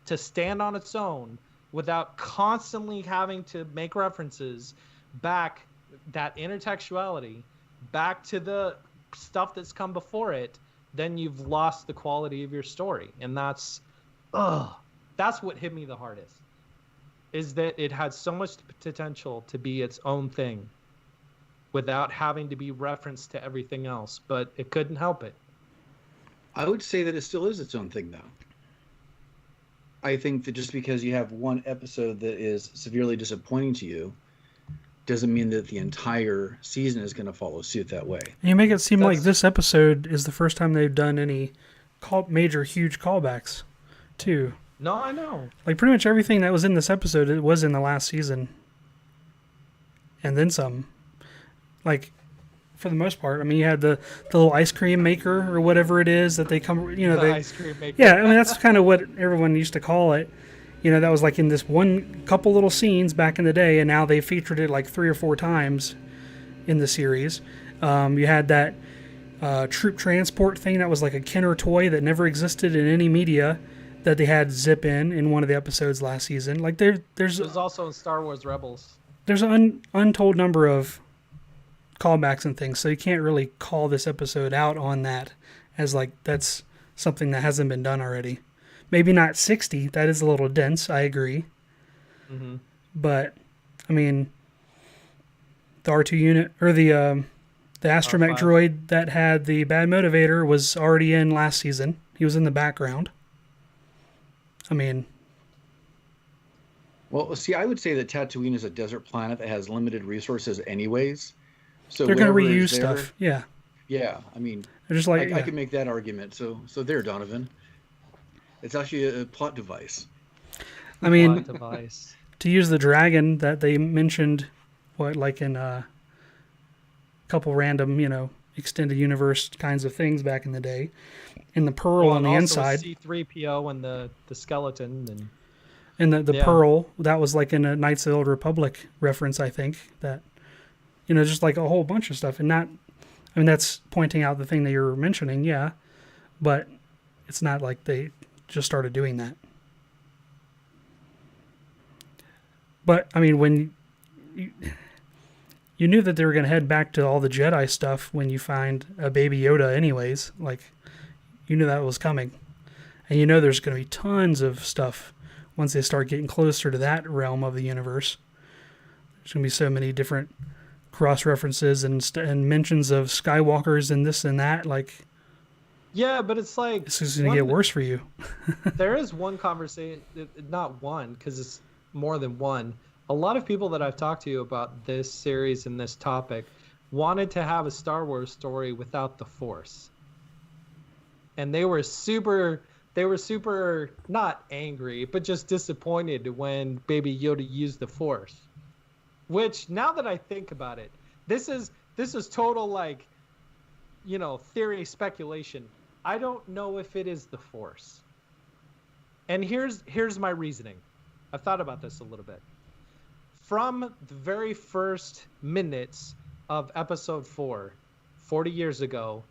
to stand on its own without constantly having to make references back, that intertextuality, back to the stuff that's come before it, then you've lost the quality of your story. And that's what hit me the hardest, is that it had so much potential to be its own thing without having to be referenced to everything else, but it couldn't help it. I would say that it still is its own thing, though. I think that just because you have one episode that is severely disappointing to you doesn't mean that the entire season is going to follow suit that way. You make it seem like this episode is the first time they've done any major, huge callbacks, too. No, I know. Like, pretty much everything that was in this episode, it was in the last season. And then some. Like, for the most part. I mean, you had the little ice cream maker or whatever it is that they come, Ice cream maker. Yeah, I mean, that's kind of what everyone used to call it. That was like in this couple little scenes back in the day, and now they featured it like 3 or 4 times in the series. You had that troop transport thing that was like a Kenner toy that never existed in any media that they had zip in one of the episodes last season. Like there's also in Star Wars Rebels. There's an untold number of callbacks and things, so you can't really call this episode out on that as like that's something that hasn't been done already. Maybe not 60. That is a little dense. I agree. Mm-hmm. But I mean, the R2 unit or the astromech droid that had the bad motivator was already in last season. He was in the background. I mean, well, see, I would say that Tatooine is a desert planet that has limited resources, anyways. So they're going to reuse stuff. Yeah. Yeah, I mean, just like I can make that argument. So there, Donovan. It's actually a plot device. I mean, to use the dragon that they mentioned, in a couple random, extended universe kinds of things back in the day, in the pearl on the inside. C-3PO and the skeleton and the pearl that was like in a Knights of the Old Republic reference, I think that, just like a whole bunch of stuff, and not. I mean, that's pointing out the thing that you're mentioning, yeah, but it's not like they just started doing that. But I mean, when you knew that they were going to head back to all the Jedi stuff when you find a Baby Yoda anyways, like you knew that was coming. And there's going to be tons of stuff once they start getting closer to that realm of the universe. There's going to be so many different cross-references and mentions of Skywalkers and this and that, like. Yeah, but it's like it's just going to get worse for you. There is one conversation, not one, because it's more than one. A lot of people that I've talked to about this series and this topic wanted to have a Star Wars story without the Force. And they were super not angry, but just disappointed when Baby Yoda used the Force. Which, now that I think about it, this is total theory speculation. I don't know if it is the Force. And here's my reasoning. I've thought about this a little bit. From the very first minutes of episode 4, 40 years ago,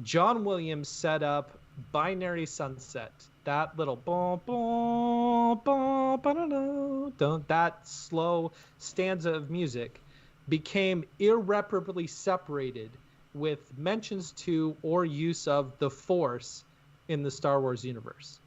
John Williams set up Binary Sunset. That little boom, boom, boom, ba-da-da, that slow stanza of music became irreparably separated with mentions to or use of the Force in the Star Wars universe.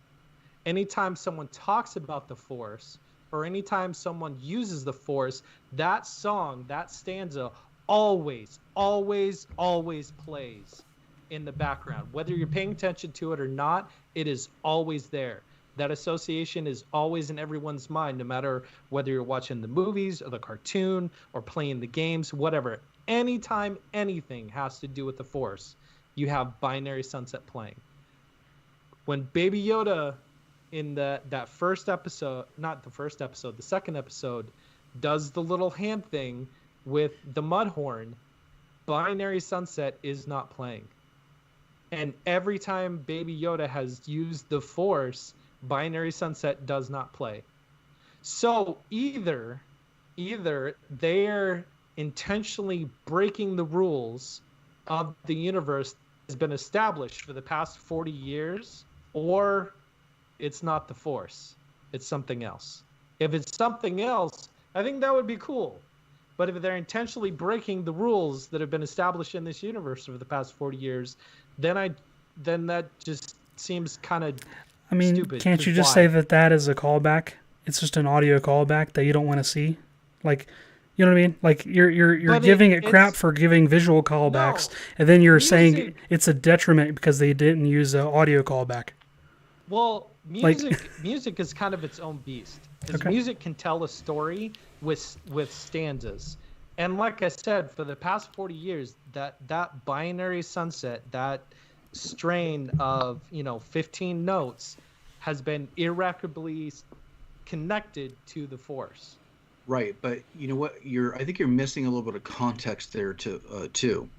Anytime someone talks about the Force or anytime someone uses the Force, that song, that stanza always, always, always plays in the background. Whether you're paying attention to it or not, it is always there. That association is always in everyone's mind, no matter whether you're watching the movies or the cartoon or playing the games, whatever. Anytime anything has to do with the Force, you have Binary Sunset playing. When Baby Yoda in that first episode, not the first episode, the second episode, does the little hand thing with the mud horn, Binary Sunset is not playing. And every time Baby Yoda has used the Force, Binary Sunset does not play. So either they're intentionally breaking the rules of the universe has been established for the past 40 years, or it's not the Force. It's something else. If it's something else, I think that would be cool. But if they're intentionally breaking the rules that have been established in this universe over the past 40 years, then that just seems kind of stupid. Can't you just say that is a callback? It's just an audio callback that you don't want to see? Like, you know what I mean? Like, you're giving it crap for giving visual callbacks, and then you're saying it's a detriment because they didn't use an audio callback. Well, music is kind of its own beast. Because music can tell a story with stanzas. And like I said, for the past 40 years, that binary sunset, that strain of 15 notes has been irreparably connected to the Force. Right, but you know what? I think you're missing a little bit of context there too.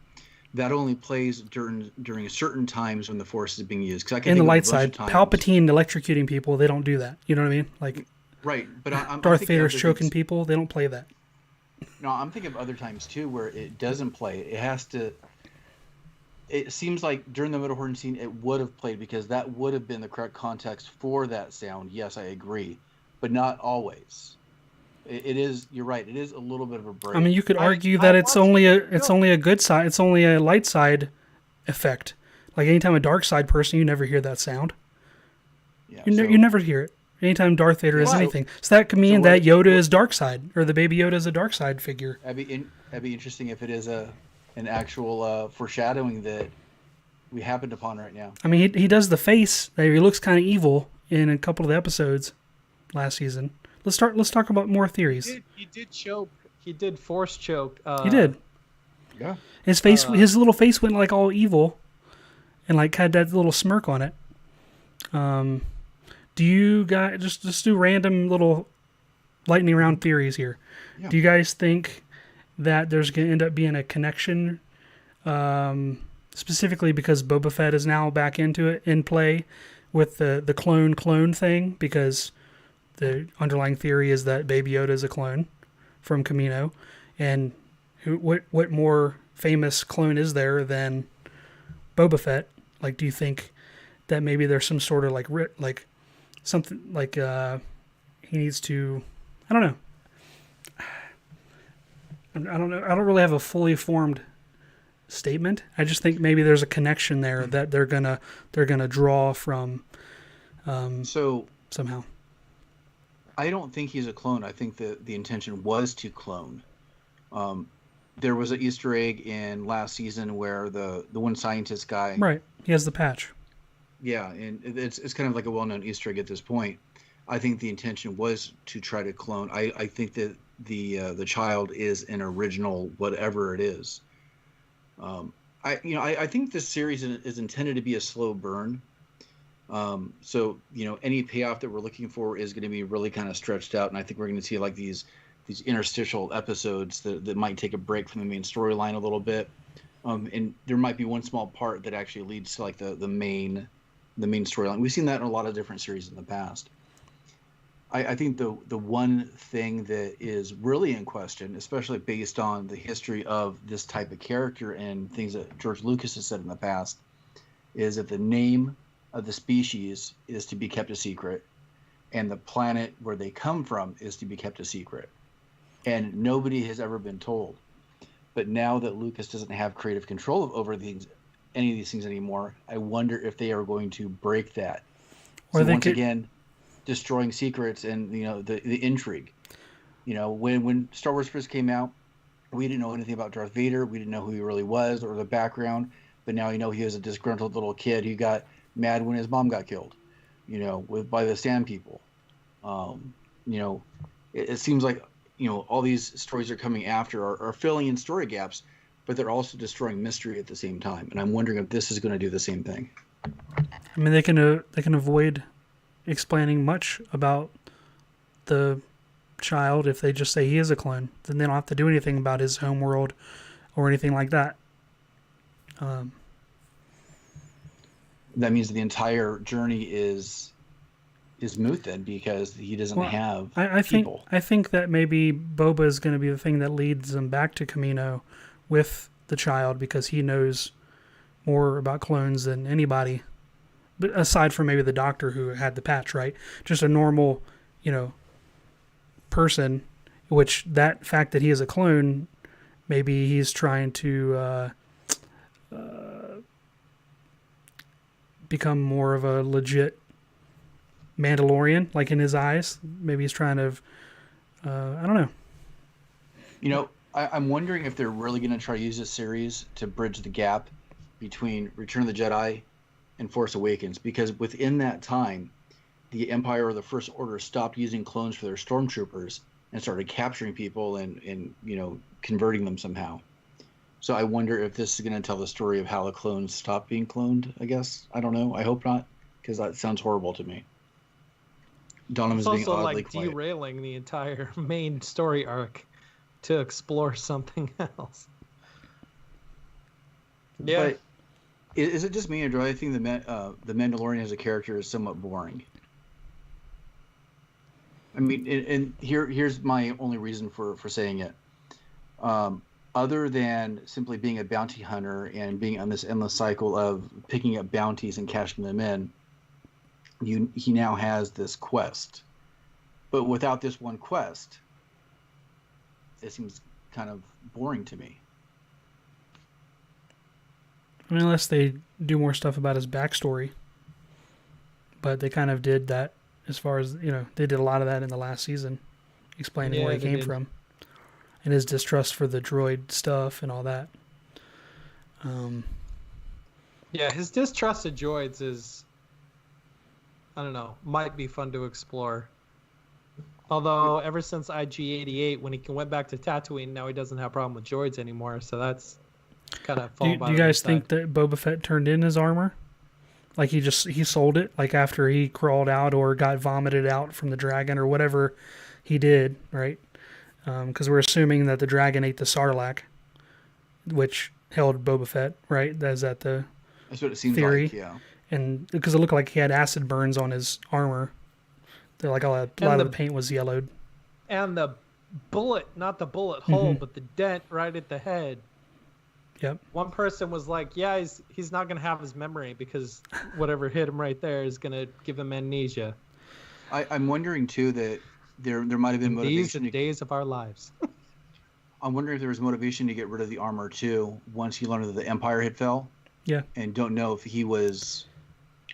That only plays during certain times when the Force is being used. In the light side, Palpatine electrocuting people, they don't do that. You know what I mean? Like, right, but Darth Vader's choking people, they don't play that. No, I'm thinking of other times too where it doesn't play. It has to. It seems like during the Mandalorian scene, it would have played because that would have been the correct context for that sound. Yes, I agree, but not always. It is. You're right. It is a little bit of a break. I mean, you could argue that it's only a good side. It's only a light side effect. Like anytime a dark side person, you never hear that sound. Yeah, you never hear it. Anytime Darth Vader is anything, so that could mean that Yoda is dark side, or the baby Yoda is a dark side figure. That'd be interesting if it is an actual foreshadowing that we happened upon right now. I mean, he does the face. He looks kind of evil in a couple of the episodes last season. Let's talk about more theories. He did choke. He did force choke. He did. Yeah. His face, his little face went like all evil, and like had that little smirk on it. Do you guys just do random little lightning round theories here? Yeah. Do you guys think that there's going to end up being a connection, specifically because Boba Fett is now back in play with the clone thing, because the underlying theory is that Baby Yoda is a clone from Kamino, and what more famous clone is there than Boba Fett? Like, do you think that maybe there's some sort of like something like he needs to? I don't know. I don't know. I don't really have a fully formed statement. I just think maybe there's a connection there that they're gonna draw from. So somehow. I don't think he's a clone. I think that the intention was to clone. There was an Easter egg in last season where the one scientist guy. Right. He has the patch. Yeah, and it's kind of like a well-known Easter egg at this point. I think the intention was to try to clone. I think that the child is an original whatever it is. I think this series is intended to be a slow burn. So any payoff that we're looking for is going to be really kind of stretched out, and I think we're going to see like these interstitial episodes that might take a break from the main storyline a little bit, and there might be one small part that actually leads to like the main storyline. We've seen that in a lot of different series in the past. I think the one thing that is really in question, especially based on the history of this type of character and things that George Lucas has said in the past, is that the name of the species is to be kept a secret, and the planet where they come from is to be kept a secret, and nobody has ever been told. But now that Lucas doesn't have creative control over any of these things anymore, I wonder if they are going to break that. Or so again, destroying secrets and the intrigue. When Star Wars first came out, we didn't know anything about Darth Vader. We didn't know who he really was or the background. But now he was a disgruntled little kid who got mad when his mom got killed, by the Sand People. It seems like all these stories are coming after are filling in story gaps, but they're also destroying mystery at the same time. And I'm wondering if this is going to do the same thing. I mean, they can avoid explaining much about the child if they just say he is a clone. Then they don't have to do anything about his home world or anything like that. That means the entire journey is moot then, because he doesn't have people. I think that maybe Boba is going to be the thing that leads them back to Kamino with the child because he knows more about clones than anybody, but aside from maybe the doctor who had the patch, right? Just a normal, person, which that fact that he is a clone, maybe he's trying to become more of a legit Mandalorian, like in his eyes. Maybe he's trying to, I don't know. I'm wondering if they're really going to try to use this series to bridge the gap between Return of the Jedi and Force Awakens, because within that time, the Empire or the First Order stopped using clones for their stormtroopers and started capturing people and converting them somehow. So I wonder if this is going to tell the story of how the clones stopped being cloned, I guess. I don't know. I hope not, because that sounds horrible to me. Donovan's being also oddly like quiet. derailing the entire main story arc to explore something else. Yeah. But is it just me, or do I think the Mandalorian as a character is somewhat boring? I mean, and here's my only reason for saying it. Other than simply being a bounty hunter and being on this endless cycle of picking up bounties and cashing them in, he now has this quest. But without this one quest, it seems kind of boring to me. I mean, unless they do more stuff about his backstory. But they kind of did that as far as, they did a lot of that in the last season, explaining where he came from and his distrust for the droid stuff and all that. Yeah, his distrust of droids is, I don't know, might be fun to explore. Although, ever since IG-88, when he went back to Tatooine, now he doesn't have a problem with droids anymore, so that's kind of fallen by Do you the guys wayside. think that Boba Fett turned in his armor? Like he sold it, like after he crawled out or got vomited out from the dragon or whatever he did, right? Because we're assuming that the dragon ate the Sarlacc, which held Boba Fett, right? That's the That's what it seems theory. like, yeah. And because it looked like he had acid burns on his armor. They're like a lot of the paint was yellowed. And the bullet, not the bullet hole, Mhm. but the dent right at the head. Yep. One person was like, yeah, he's not going to have his memory because whatever hit him right there is going to give him amnesia. I'm wondering, too, that there might have been These are motivation. the days of our lives. I'm wondering if there was motivation to get rid of the armor, too, once he learned that the Empire had fell. Yeah. And don't know if he was...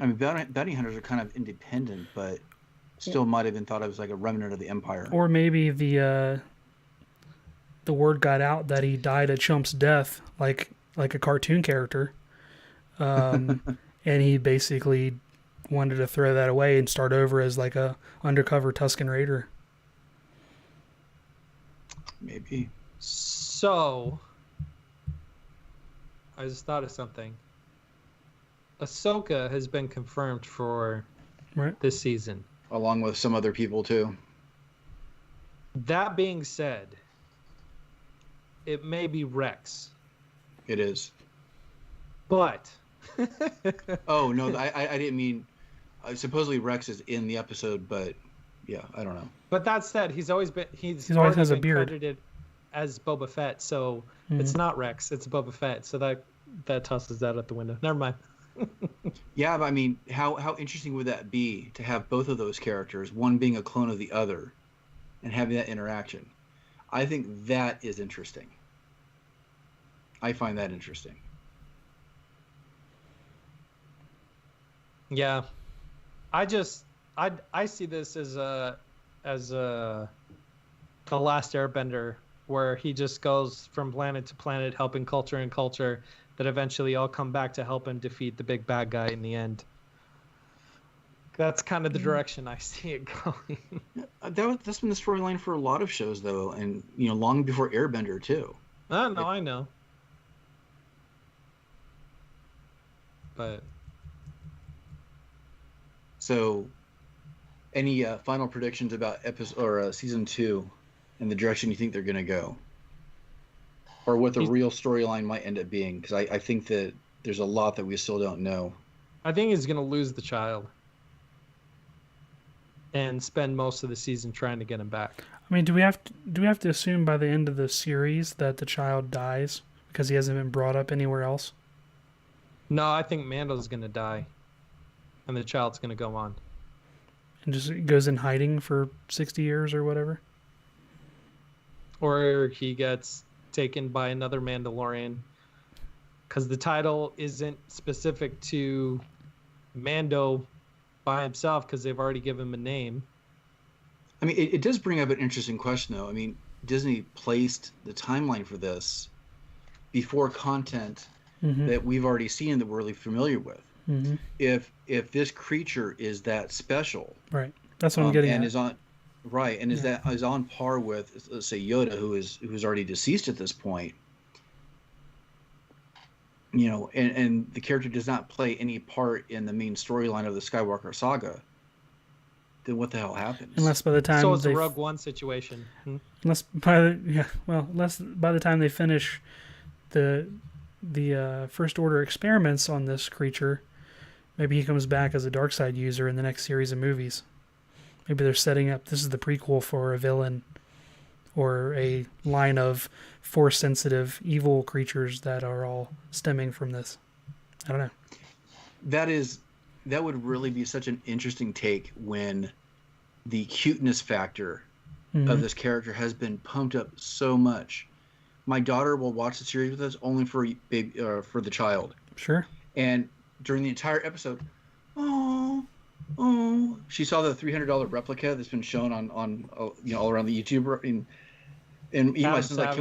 I mean, bounty hunters are kind of independent, but still might have been thought of as like a remnant of the Empire. Or maybe the word got out that he died a chump's death, like a cartoon character, and he basically wanted to throw that away and start over as like a undercover Tusken Raider. Maybe. So, I just thought of something. Ahsoka has been confirmed for this season. Along with some other people, too. That being said, it may be Rex. It is. But... Oh, no, I didn't mean... supposedly Rex is in the episode, but yeah, I don't know. But that said, he's always always already has a been beard. credited as Boba Fett, so it's not Rex, it's Boba Fett. So that tosses that out the window. Never mind. Yeah, but I mean, how interesting would that be to have both of those characters, one being a clone of the other, and having that interaction? I think that is interesting. I find that interesting. Yeah, I see this as a The Last Airbender, where he just goes from planet to planet helping culture and culture that eventually all come back to help him defeat the big bad guy in the end. That's kind of the direction I see it going. That's been the storyline for a lot of shows, though, and long before Airbender too. I know. But so, any final predictions about episode or season 2 and the direction you think they're going to go, or what the real storyline might end up being? Because I think that there's a lot that we still don't know. I think he's going to lose the child and spend most of the season trying to get him back. I mean, do we have to assume by the end of the series that the child dies? because he hasn't been brought up anywhere else? No, I think Mando's gonna die, and the child's gonna go on. And just goes in hiding for 60 years or whatever? Or he gets taken by another Mandalorian, because the title isn't specific to Mando by himself, because they've already given him a name. I mean, it does bring up an interesting question, though. I mean, Disney placed the timeline for this before content that we've already seen that we're really familiar with. If this creature is that special, right? That's what I'm getting and at. is on right, and is on par with, let's say, Yoda, who's already deceased at this point. You know, and the character does not play any part in the main storyline of the Skywalker saga. Then what the hell happens? Unless by the time So it's a Rogue One situation. Unless by the time they finish the First Order experiments on this creature, maybe he comes back as a dark side user in the next series of movies. Maybe they're setting up, this is the prequel for a villain or a line of force-sensitive evil creatures that are all stemming from this. I don't know. That would really be such an interesting take when the cuteness factor of this character has been pumped up so much. My daughter will watch the series with us only for the child. Sure. And during the entire episode, she saw the $300 replica that's been shown on all around the YouTube. And my son's like,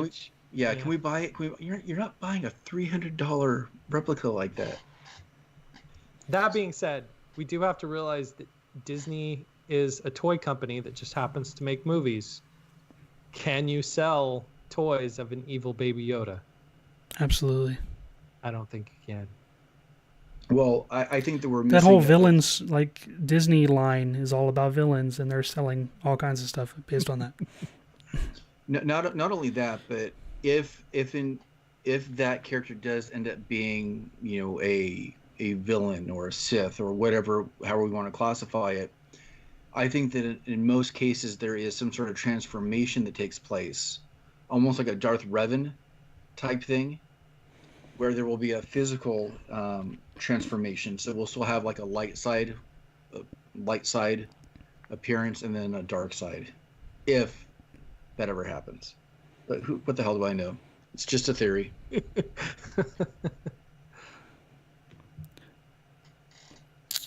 can we buy it? You're not buying a $300 replica like that. That being said, we do have to realize that Disney is a toy company that just happens to make movies. Can you sell toys of an evil Baby Yoda? Absolutely. I don't think you can. Well, I think that we're missing that whole villains, like Disney line is all about villains, and they're selling all kinds of stuff based on that. Not only that, but if that character does end up being, a villain or a Sith or whatever, however we want to classify it, I think that in most cases there is some sort of transformation that takes place, almost like a Darth Revan type thing, where there will be a physical transformation. So we'll still have like a light side appearance and then a dark side, if that ever happens. But what the hell do I know? It's just a theory.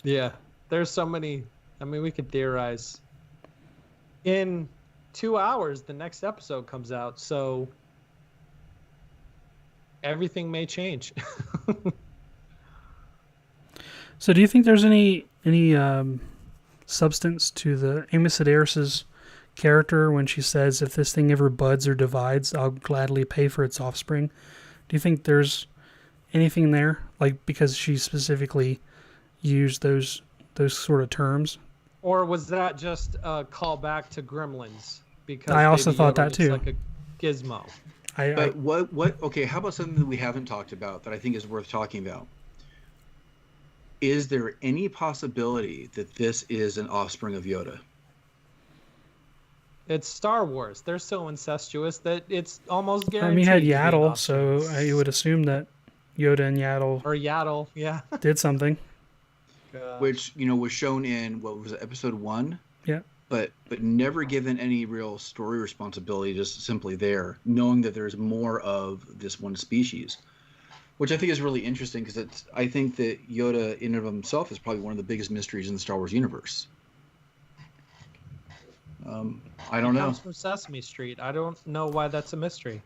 Yeah, there's so many. I mean, we could theorize. In 2 hours, the next episode comes out, so everything may change. So do you think there's any substance to the Amos Sedaris's character when she says, if this thing ever buds or divides, I'll gladly pay for its offspring? Do you think there's anything there? Like, because she specifically used those sort of terms? Or was that just a callback to Gremlins? Because I also Baby thought Yoda that looks too. like a gizmo. But what? Okay, how about something that we haven't talked about that I think is worth talking about? Is there any possibility that this is an offspring of Yoda? It's Star Wars. They're so incestuous that it's almost guaranteed. I mean, he had to be an Yaddle, offspring. so I would assume that Yoda and Yaddle Or Yaddle, yeah. did something. Which was shown in what was it, episode 1? Yeah. But never given any real story responsibility, just simply there, knowing that there's more of this one species, which I think is really interesting because I think that Yoda in and of himself is probably one of the biggest mysteries in the Star Wars universe. I don't know. Comes from Sesame Street. I don't know why that's a mystery.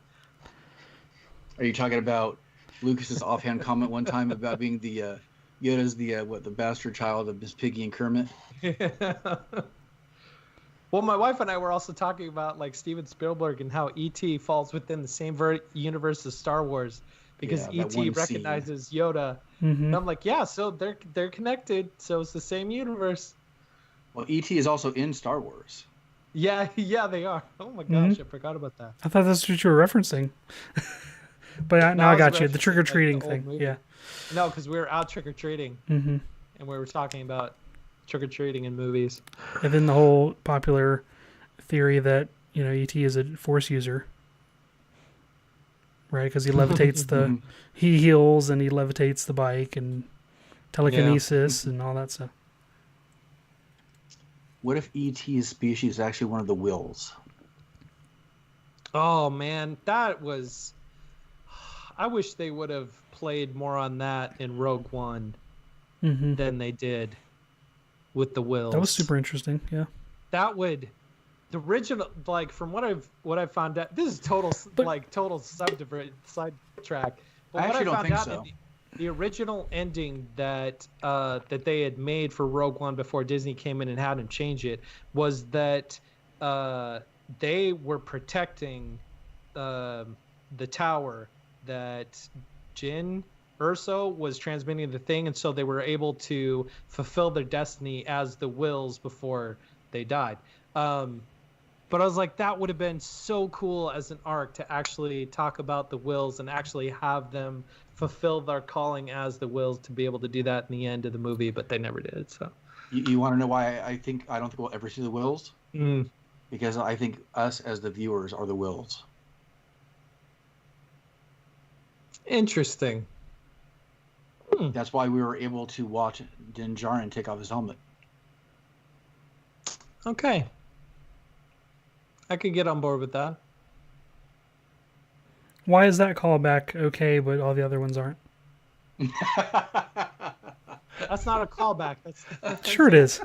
Are you talking about Lucas's offhand comment one time about being the Yoda's the bastard child of Miss Piggy and Kermit? Well, my wife and I were also talking about like Steven Spielberg and how E.T. falls within the same universe as Star Wars because E.T. recognizes Yoda. Mm-hmm. And I'm like, yeah, so they're connected, so it's the same universe. Well, E.T. is also in Star Wars. Yeah, they are. Oh my gosh, I forgot about that. I thought that's what you were referencing. But now I got you. The trick-or-treating thing. Yeah. No, because we were out trick-or-treating. Mm-hmm. And we were talking about trick-or-treating in movies. And then the whole popular theory that, E.T. is a Force user. right? Because he levitates he heals and he levitates the bike and telekinesis and all that stuff. What if E.T.'s species is actually one of the wills? Oh man, that was. I wish they would have played more on that in Rogue One than they did with the wills. That was super interesting. Yeah. That would, the original, like from what I've found out, this is total sidetrack. But I actually don't think so. The original ending that that they had made for Rogue One before Disney came in and had them change it was that they were protecting the tower that Jyn Erso was transmitting the thing, and so they were able to fulfill their destiny as the wills before they died. But I was like, that would have been so cool as an arc to actually talk about the wills and actually have them fulfill their calling as the wills to be able to do that in the end of the movie, but they never did. So you want to know why I don't think we'll ever see the wills? Because I think us as the viewers are the wills. Interesting. That's why we were able to watch Din Djarin take off his helmet. Okay. I could get on board with that. Why is that callback okay, but all the other ones aren't? That's not a callback. That's sure it is.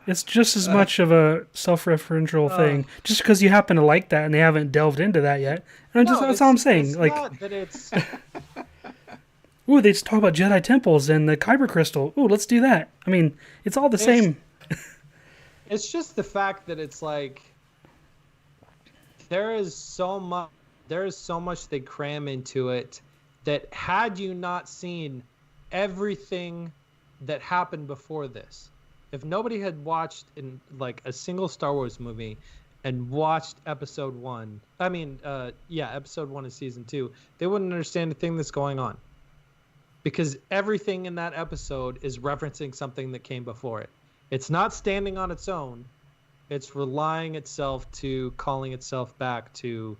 It's just as much of a self-referential thing. Just because you happen to like that and they haven't delved into that yet. And that's all I'm saying. It's like, not that it's... ooh, they just talk about Jedi temples and the Kyber crystal. Ooh, let's do that. I mean, it's all the same. It's just the fact that it's like there is so much they cram into it that had you not seen everything that happened before this, if nobody had watched in like a single Star Wars movie and watched episode 1, episode 1 of season 2, they wouldn't understand the thing that's going on. Because everything in that episode is referencing something that came before it. It's not standing on its own. It's relying itself to calling itself back to.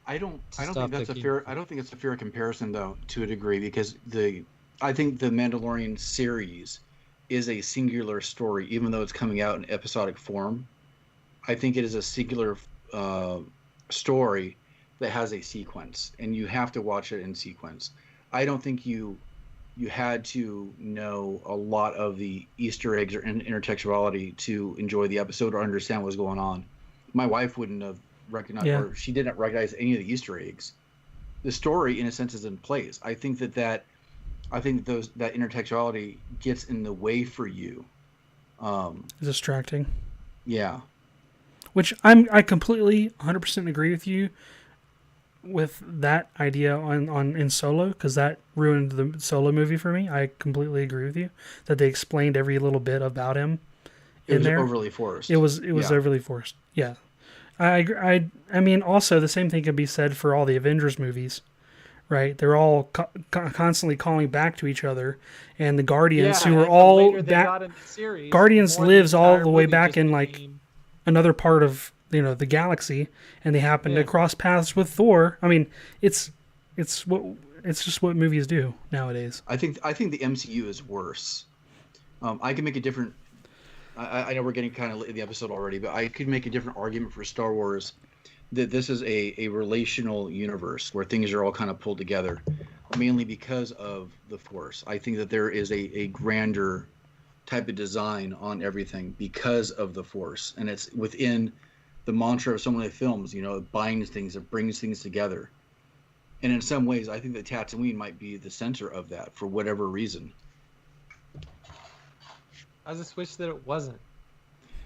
I don't think that's a fair comparison though, to a degree, because I think the Mandalorian series is a singular story, even though it's coming out in episodic form. I think it is a singular story that has a sequence, and you have to watch it in sequence. I don't think you had to know a lot of the Easter eggs or intertextuality to enjoy the episode or understand what was going on. My wife wouldn't have recognized, or she didn't recognize any of the Easter eggs. The story, in a sense, is in place. I think that intertextuality gets in the way for you. Distracting. Yeah. Which I completely 100% agree with you with that idea in Solo, because that ruined the Solo movie for me. I completely agree with you that they explained every little bit about him in there. It was overly forced. It was overly forced. Yeah. I mean, also the same thing can be said for all the Avengers movies, right? They're all constantly calling back to each other, and the Guardians who are all back. Guardians lives all the way back in like another part of the galaxy, and they happen to cross paths with Thor. I mean, it's just what movies do nowadays. I think the MCU is worse. I can make a different. I know we're getting kind of late in the episode already, but I could make a different argument for Star Wars that this is a relational universe where things are all kind of pulled together, mainly because of the Force. I think that there is a grander type of design on everything because of the Force, and it's within the mantra of so many films. It binds things, it brings things together, and in some ways, I think that Tatooine might be the center of that for whatever reason. I just wish that it wasn't.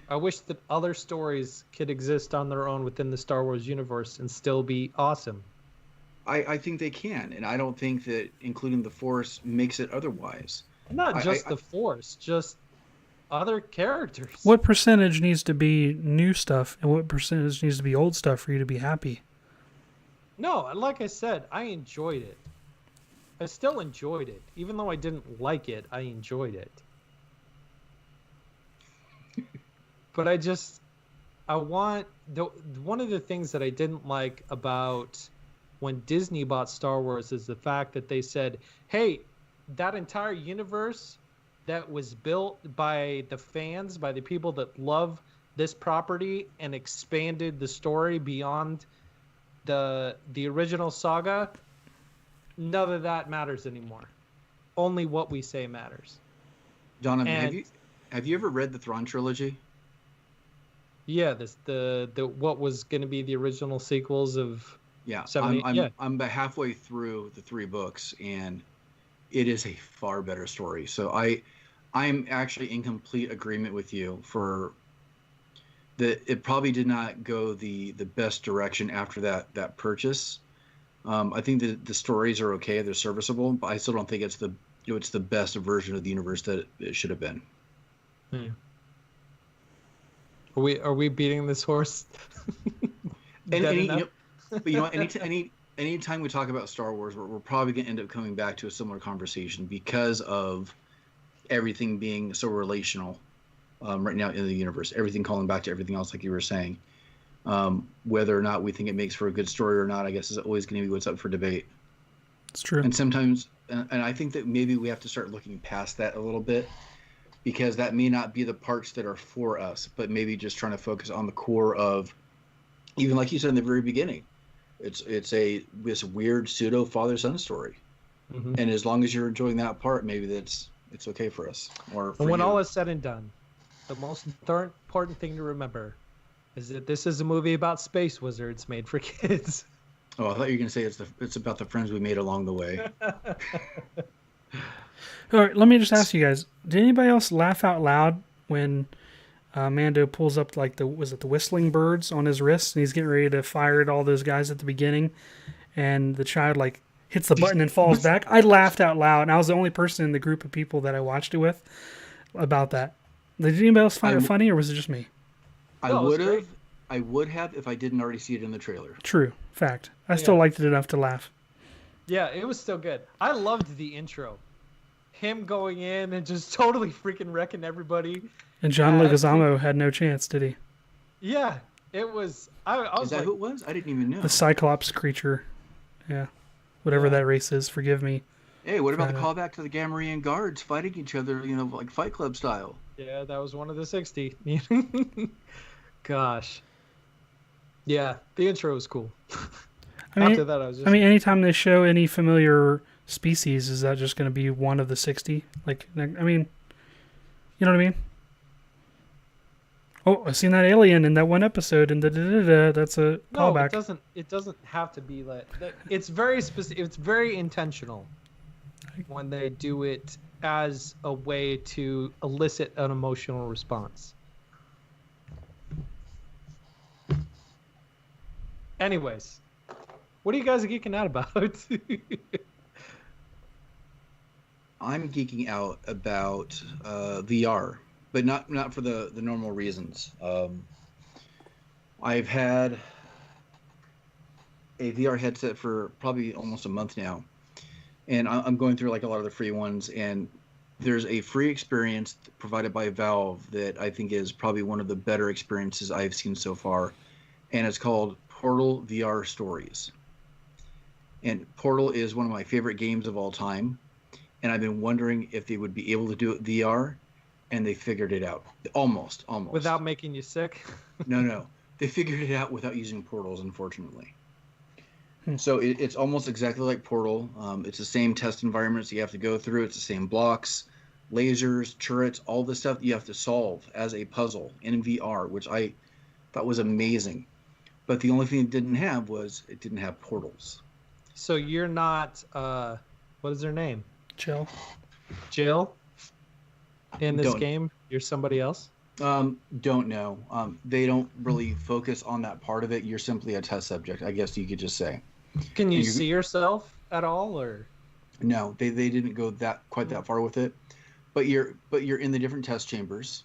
I wish that other stories could exist on their own within the Star Wars universe and still be awesome. I think they can, and I don't think that including the Force makes it otherwise. Not just the Force, just other characters. What percentage needs to be new stuff, and what percentage needs to be old stuff for you to be happy? No, like I said, I enjoyed it. I still enjoyed it. Even though I didn't like it, I enjoyed it. But want one of the things that I didn't like about when Disney bought Star Wars is the fact that they said, "Hey, that entire universe that was built by the fans, by the people that love this property and expanded the story beyond the original saga, none of that matters anymore. Only what we say matters." Donovan, And have you ever read the Thrawn trilogy? yeah, the what was going to be the original sequels of Yeah, 70. I'm about halfway through the 3 books, and it is a far better story. So I'm actually in complete agreement with you for that. It probably did not go the best direction after that purchase. I think the stories are okay, they're serviceable, but I still don't think it's the best version of the universe that it should have been. Are we beating this horse? But anytime we talk about Star Wars, we're probably going to end up coming back to a similar conversation because of everything being so relational right now in the universe. Everything calling back to everything else, like you were saying. Whether or not we think it makes for a good story or not, I guess is always going to be what's up for debate. It's true. And sometimes, and I think that maybe we have to start looking past that a little bit, because that may not be the parts that are for us, but maybe just trying to focus on the core of, even like you said in the very beginning, it's this weird pseudo father-son story. Mm-hmm. And as long as you're enjoying that part, maybe it's okay for us. Or for when you. all is said and done, the most important thing to remember is that this is a movie about space wizards made for kids. Oh, I thought you were going to say it's about the friends we made along the way. All right, let me just ask you guys: did anybody else laugh out loud when Mando pulls up like the whistling birds on his wrist, and he's getting ready to fire at all those guys at the beginning, and the child like hits the button and falls back? I laughed out loud, and I was the only person in the group of people that I watched it with about that. Did anybody else find it funny, or was it just me? I would have if I didn't already see it in the trailer. True. Fact. I still liked it enough to laugh. Yeah, it was still good. I loved the intro. Him going in and just totally freaking wrecking everybody. And John Leguizamo had no chance, did he? Yeah, it was. I was Is that who it was? I didn't even know. The Cyclops creature. Yeah. Whatever that race is, forgive me. Hey, what about the callback to the Gamorrean guards fighting each other, like Fight Club style? Yeah, that was one of the 60. Gosh. Yeah, the intro was cool. After that, I was just... anytime they show any familiar species, is that just going to be one of the 60? Like, you know what I mean? Oh, I seen that alien in that one episode, and that's a callback. No, it doesn't have to be like that. It's very specific. It's very intentional when they do it as a way to elicit an emotional response. Anyways, what are you guys geeking out about? I'm geeking out about VR, but not for the normal reasons. I've had a VR headset for probably almost a month now, and I'm going through like a lot of the free ones, and there's a free experience provided by Valve that I think is probably one of the better experiences I've seen so far, and it's called Portal VR Stories. And Portal is one of my favorite games of all time, and I've been wondering if they would be able to do it VR, and they figured it out. Almost. Without making you sick? No. They figured it out without using portals, unfortunately. So it's almost exactly like Portal. It's the same test environments you have to go through. It's the same blocks, lasers, turrets, all the stuff that you have to solve as a puzzle in VR, which I thought was amazing. But the only thing it didn't have was it didn't have portals. So you're not, what is her name? Jill. In this game, you're somebody else? Don't know. They don't really focus on that part of it. You're simply a test subject, I guess you could just say. Can you see yourself at all, or? No, they didn't go quite that far with it. But you're in the different test chambers,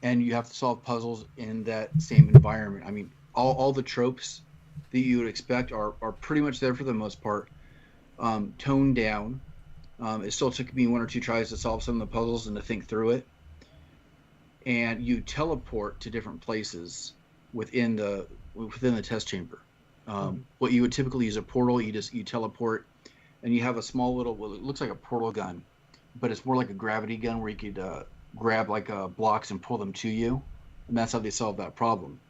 and you have to solve puzzles in that same environment. I mean, all the tropes that you would expect are pretty much there for the most part, toned down. It still took me 1 or 2 tries to solve some of the puzzles and to think through it. And you teleport to different places within the test chamber. What you would typically use a portal, you teleport, and you have a small little, well, it looks like a portal gun, but it's more like a gravity gun where you could grab like blocks and pull them to you, and that's how they solved that problem.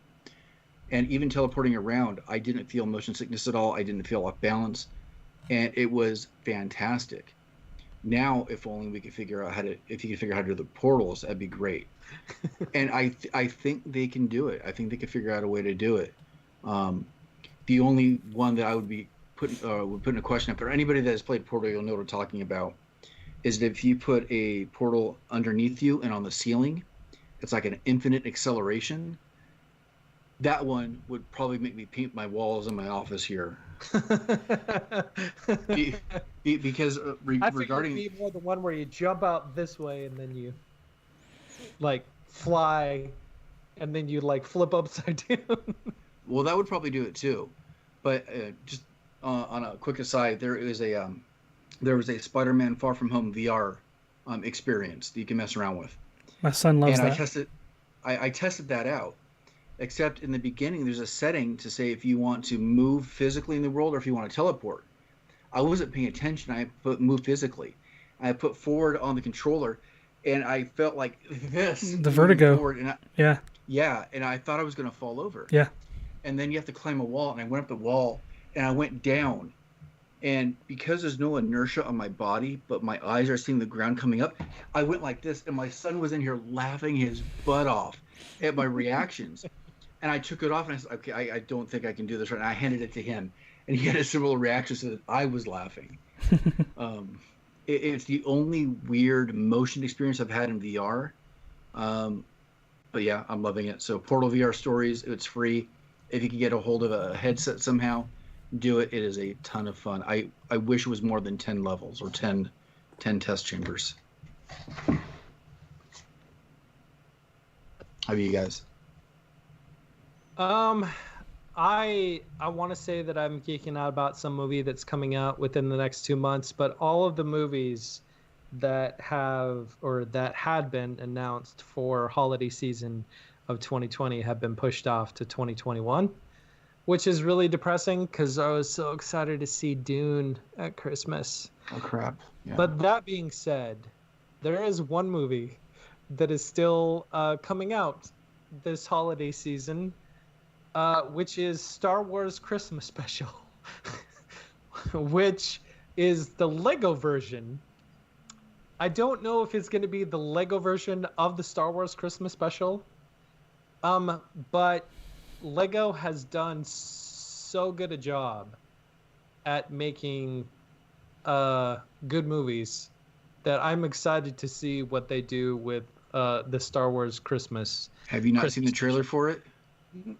And even teleporting around, I didn't feel motion sickness at all. I didn't feel off balance, and it was fantastic. Now, if only we could figure out if you could figure out how to do the portals, that'd be great. And I think they can do it. I think they could figure out a way to do it. The only one that I would be putting a question up, or anybody that has played Portal, you'll know what I'm talking about, is that if you put a portal underneath you and on the ceiling, it's like an infinite acceleration. That one would probably make me paint my walls in my office here. Because regarding, it'd be more the one where you jump out this way and then you like fly, and then you like flip upside down. Well, that would probably do it too. But just on a quick aside, there was a Spider-Man Far From Home VR experience that you can mess around with. My son loves that. I tested that out. Except in the beginning, there's a setting to say if you want to move physically in the world or if you want to teleport. I wasn't paying attention. I put move physically. I put forward on the controller, and I felt like this. The vertigo. Forward, and yeah, and I thought I was going to fall over. Yeah. And then you have to climb a wall, and I went up the wall, and I went down. And because there's no inertia on my body, but my eyes are seeing the ground coming up, I went like this, and my son was in here laughing his butt off at my reactions. And I took it off, and I said, okay, I don't think I can do this right now. I handed it to him, and he had a similar reaction so that I was laughing. It's the only weird motion experience I've had in VR. But yeah, I'm loving it. So Portal VR Stories, it's free. If you can get a hold of a headset somehow, do it. It is a ton of fun. I wish it was more than 10 levels or 10 test chambers. How about you guys? I want to say that I'm geeking out about some movie that's coming out within the next 2 months, but all of the movies that had been announced for holiday season of 2020 have been pushed off to 2021, which is really depressing because I was so excited to see Dune at Christmas. Oh crap. Yeah. But that being said, there is one movie that is still coming out this holiday season, which is Star Wars Christmas Special, which is the Lego version. I don't know if it's going to be the Lego version of the Star Wars Christmas Special, but Lego has done so good a job at making good movies that I'm excited to see what they do with the Star Wars Christmas. Have you not seen the trailer for it?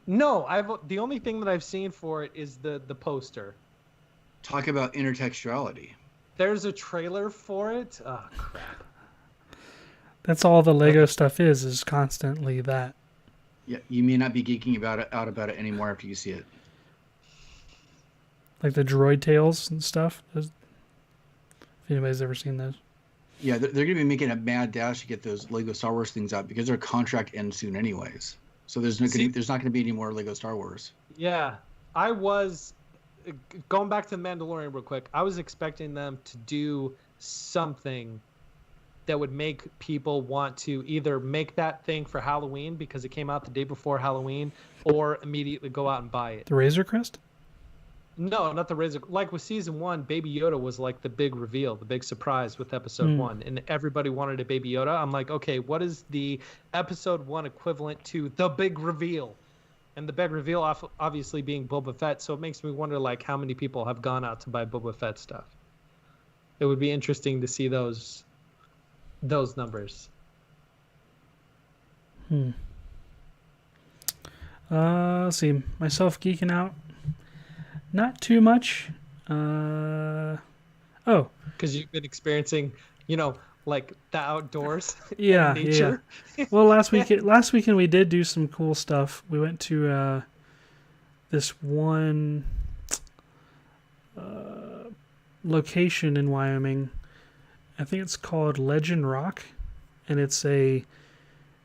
No, the only thing that I've seen for it is the poster. Talk about intertextuality. There's a trailer for it. Oh crap! That's all the Lego stuff is constantly that. Yeah, you may not be geeking out about it anymore after you see it. Like the droid tails and stuff. If anybody's ever seen those. Yeah, they're going to be making a mad dash to get those Lego Star Wars things out because their contract ends soon anyways. So there's not going to be any more Lego Star Wars. Yeah, I was going back to the Mandalorian real quick. I was expecting them to do something that would make people want to either make that thing for Halloween because it came out the day before Halloween, or immediately go out and buy it. The Razor Crest? No, not the Razor. Like with season 1, Baby Yoda was like the big reveal, the big surprise with episode 1, and everybody wanted a Baby Yoda. I'm like, okay, what is the episode 1 equivalent to the big reveal? And the big reveal obviously being Boba Fett, so it makes me wonder like how many people have gone out to buy Boba Fett stuff. It would be interesting to see those numbers. Let's see. Myself geeking out. Not too much. Because you've been experiencing, like the outdoors. Yeah, and nature. Yeah. Well, last weekend we did do some cool stuff. We went to this one location in Wyoming. I think it's called Legend Rock, and it's a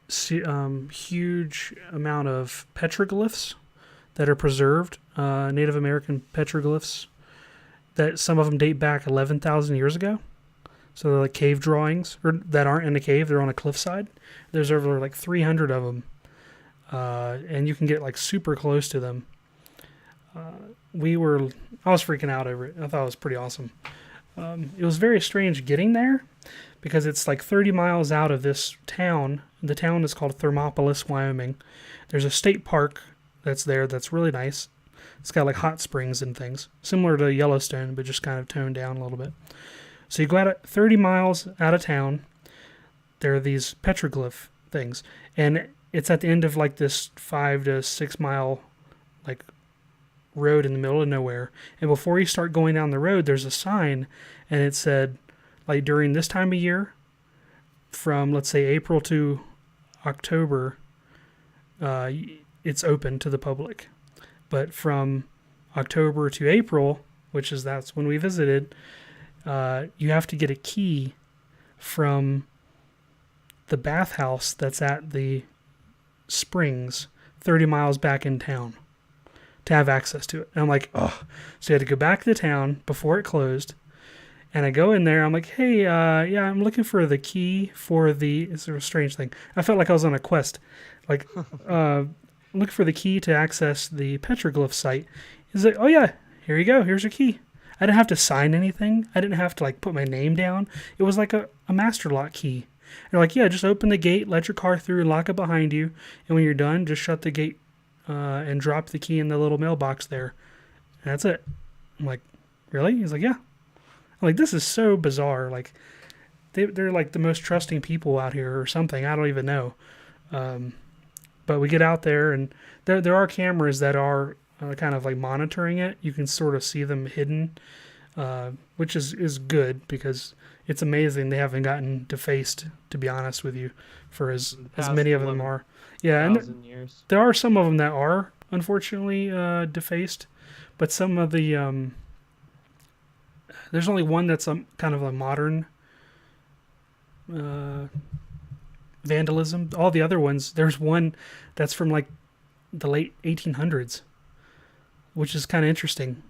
huge amount of petroglyphs that are preserved, Native American petroglyphs, that some of them date back 11,000 years ago. So they're like cave drawings, or that aren't in a cave, they're on a cliffside. There's over like 300 of them, and you can get like super close to them. I was freaking out over it. I thought it was pretty awesome. It was very strange getting there because it's like 30 miles out of this town. The town is called Thermopolis, Wyoming. There's a state park that's there that's really nice. It's got like hot springs and things, similar to Yellowstone, but just kind of toned down a little bit. So you go out 30 miles out of town. There are these petroglyph things, and it's at the end of like this 5 to 6 mile like road in the middle of nowhere. And before you start going down the road, there's a sign, and it said, like, during this time of year, from let's say April to October, it's open to the public. But from October to April, that's when we visited, you have to get a key from the bathhouse that's at the springs 30 miles back in town to have access to it. And I'm like, oh. So you had to go back to town before it closed. And I go in there. I'm like, hey, yeah, I'm looking for the key for it's a strange thing. I felt like I was on a quest. Like, looking for the key to access the petroglyph site. He's like, oh yeah, here you go. Here's your key. I didn't have to sign anything. I didn't have to like put my name down. It was like a master lock key. They're like, yeah, just open the gate, let your car through, lock it behind you. And when you're done, just shut the gate and drop the key in the little mailbox there. And that's it. I'm like, really? He's like, yeah. I'm like, this is so bizarre. Like, they're like the most trusting people out here or something. I don't even know. But we get out there, and there are cameras that are kind of like monitoring it. You can sort of see them hidden, which is good because it's amazing they haven't gotten defaced, to be honest with you, for as many of them are. Yeah, and there are some of them that are unfortunately defaced, but some of the there's only one that's kind of a modern vandalism. All the other ones, there's one that's from like the late 1800s, which is kind of interesting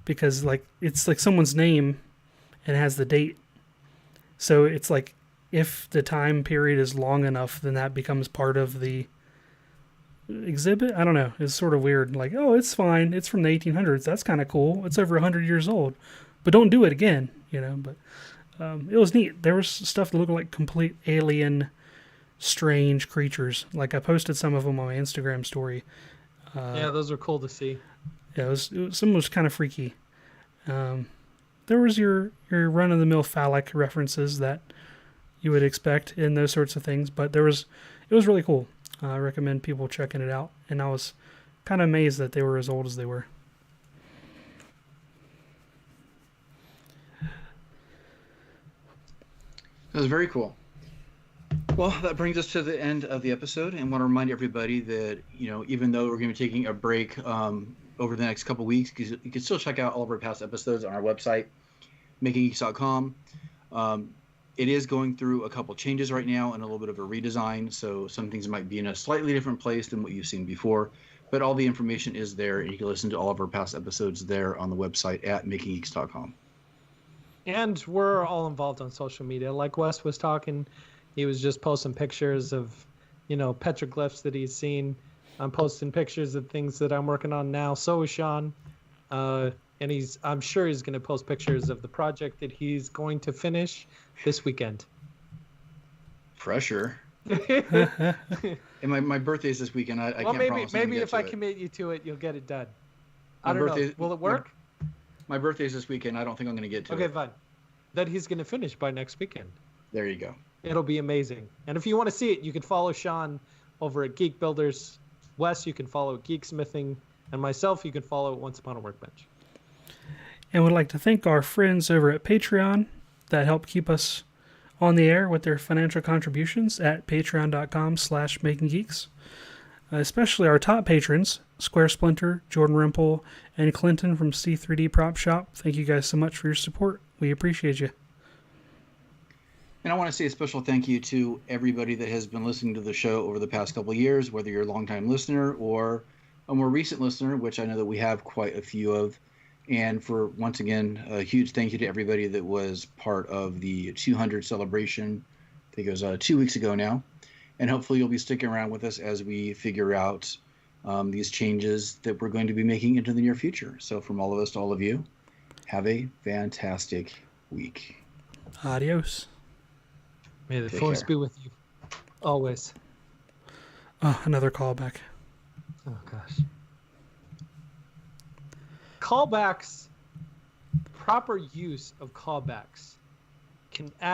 because like it's like someone's name and has the date. So it's like if the time period is long enough, then that becomes part of the exhibit. I don't know. It's sort of weird. Like, oh, it's fine. It's from the 1800s. That's kind of cool. It's over 100 years old. But don't do it again, you know. But it was neat. There was stuff that looked like complete alien, strange creatures. Like I posted some of them on my Instagram story. Yeah, those are cool to see. Yeah, some was kind of freaky. There was your run-of-the-mill phallic references that you would expect in those sorts of things, but it was really cool. I recommend people checking it out, and I was kind of amazed that they were as old as they were. That was very cool. Well, that brings us to the end of the episode, and want to remind everybody that, you know, even though we're going to be taking a break over the next couple weeks, because you can still check out all of our past episodes on our website, makinggeeks.com. It is going through a couple changes right now and a little bit of a redesign, so some things might be in a slightly different place than what you've seen before, but all the information is there, and you can listen to all of our past episodes there on the website at makinggeeks.com. And we're all involved on social media. Like Wes was talking, he was just posting pictures of, you know, petroglyphs that he's seen. I'm posting pictures of things that I'm working on now. So is Shawn. And I'm sure he's going to post pictures of the project that he's going to finish this weekend. Pressure. And my birthday's this weekend. I can't promise. Maybe if I commit you to it, you'll get it done. I don't know. Will it work? My birthday's this weekend. I don't think I'm going to get to it. Okay, fine. Then he's going to finish by next weekend. There you go. It'll be amazing. And if you want to see it, you can follow Shawn over at Geekbuilders. Wes, you can follow at Geeksmithing. And myself, you can follow at OnceUponAWorkbench. And would like to thank our friends over at Patreon that help keep us on the air with their financial contributions at patreon.com/makinggeeks. Especially our top patrons, Square Splinter, Jordan Rimple, and Clinton from C3D Prop Shop. Thank you guys so much for your support. We appreciate you. And I want to say a special thank you to everybody that has been listening to the show over the past couple of years, whether you're a longtime listener or a more recent listener, which I know that we have quite a few of. And for, once again, a huge thank you to everybody that was part of the 200 celebration. I think it was 2 weeks ago now. And hopefully you'll be sticking around with us as we figure out these changes that we're going to be making into the near future. So from all of us to all of you, have a fantastic week. Adios. May the Take force care. be with you. Always. Oh, another callback. Oh, gosh. Callbacks, proper use of callbacks can add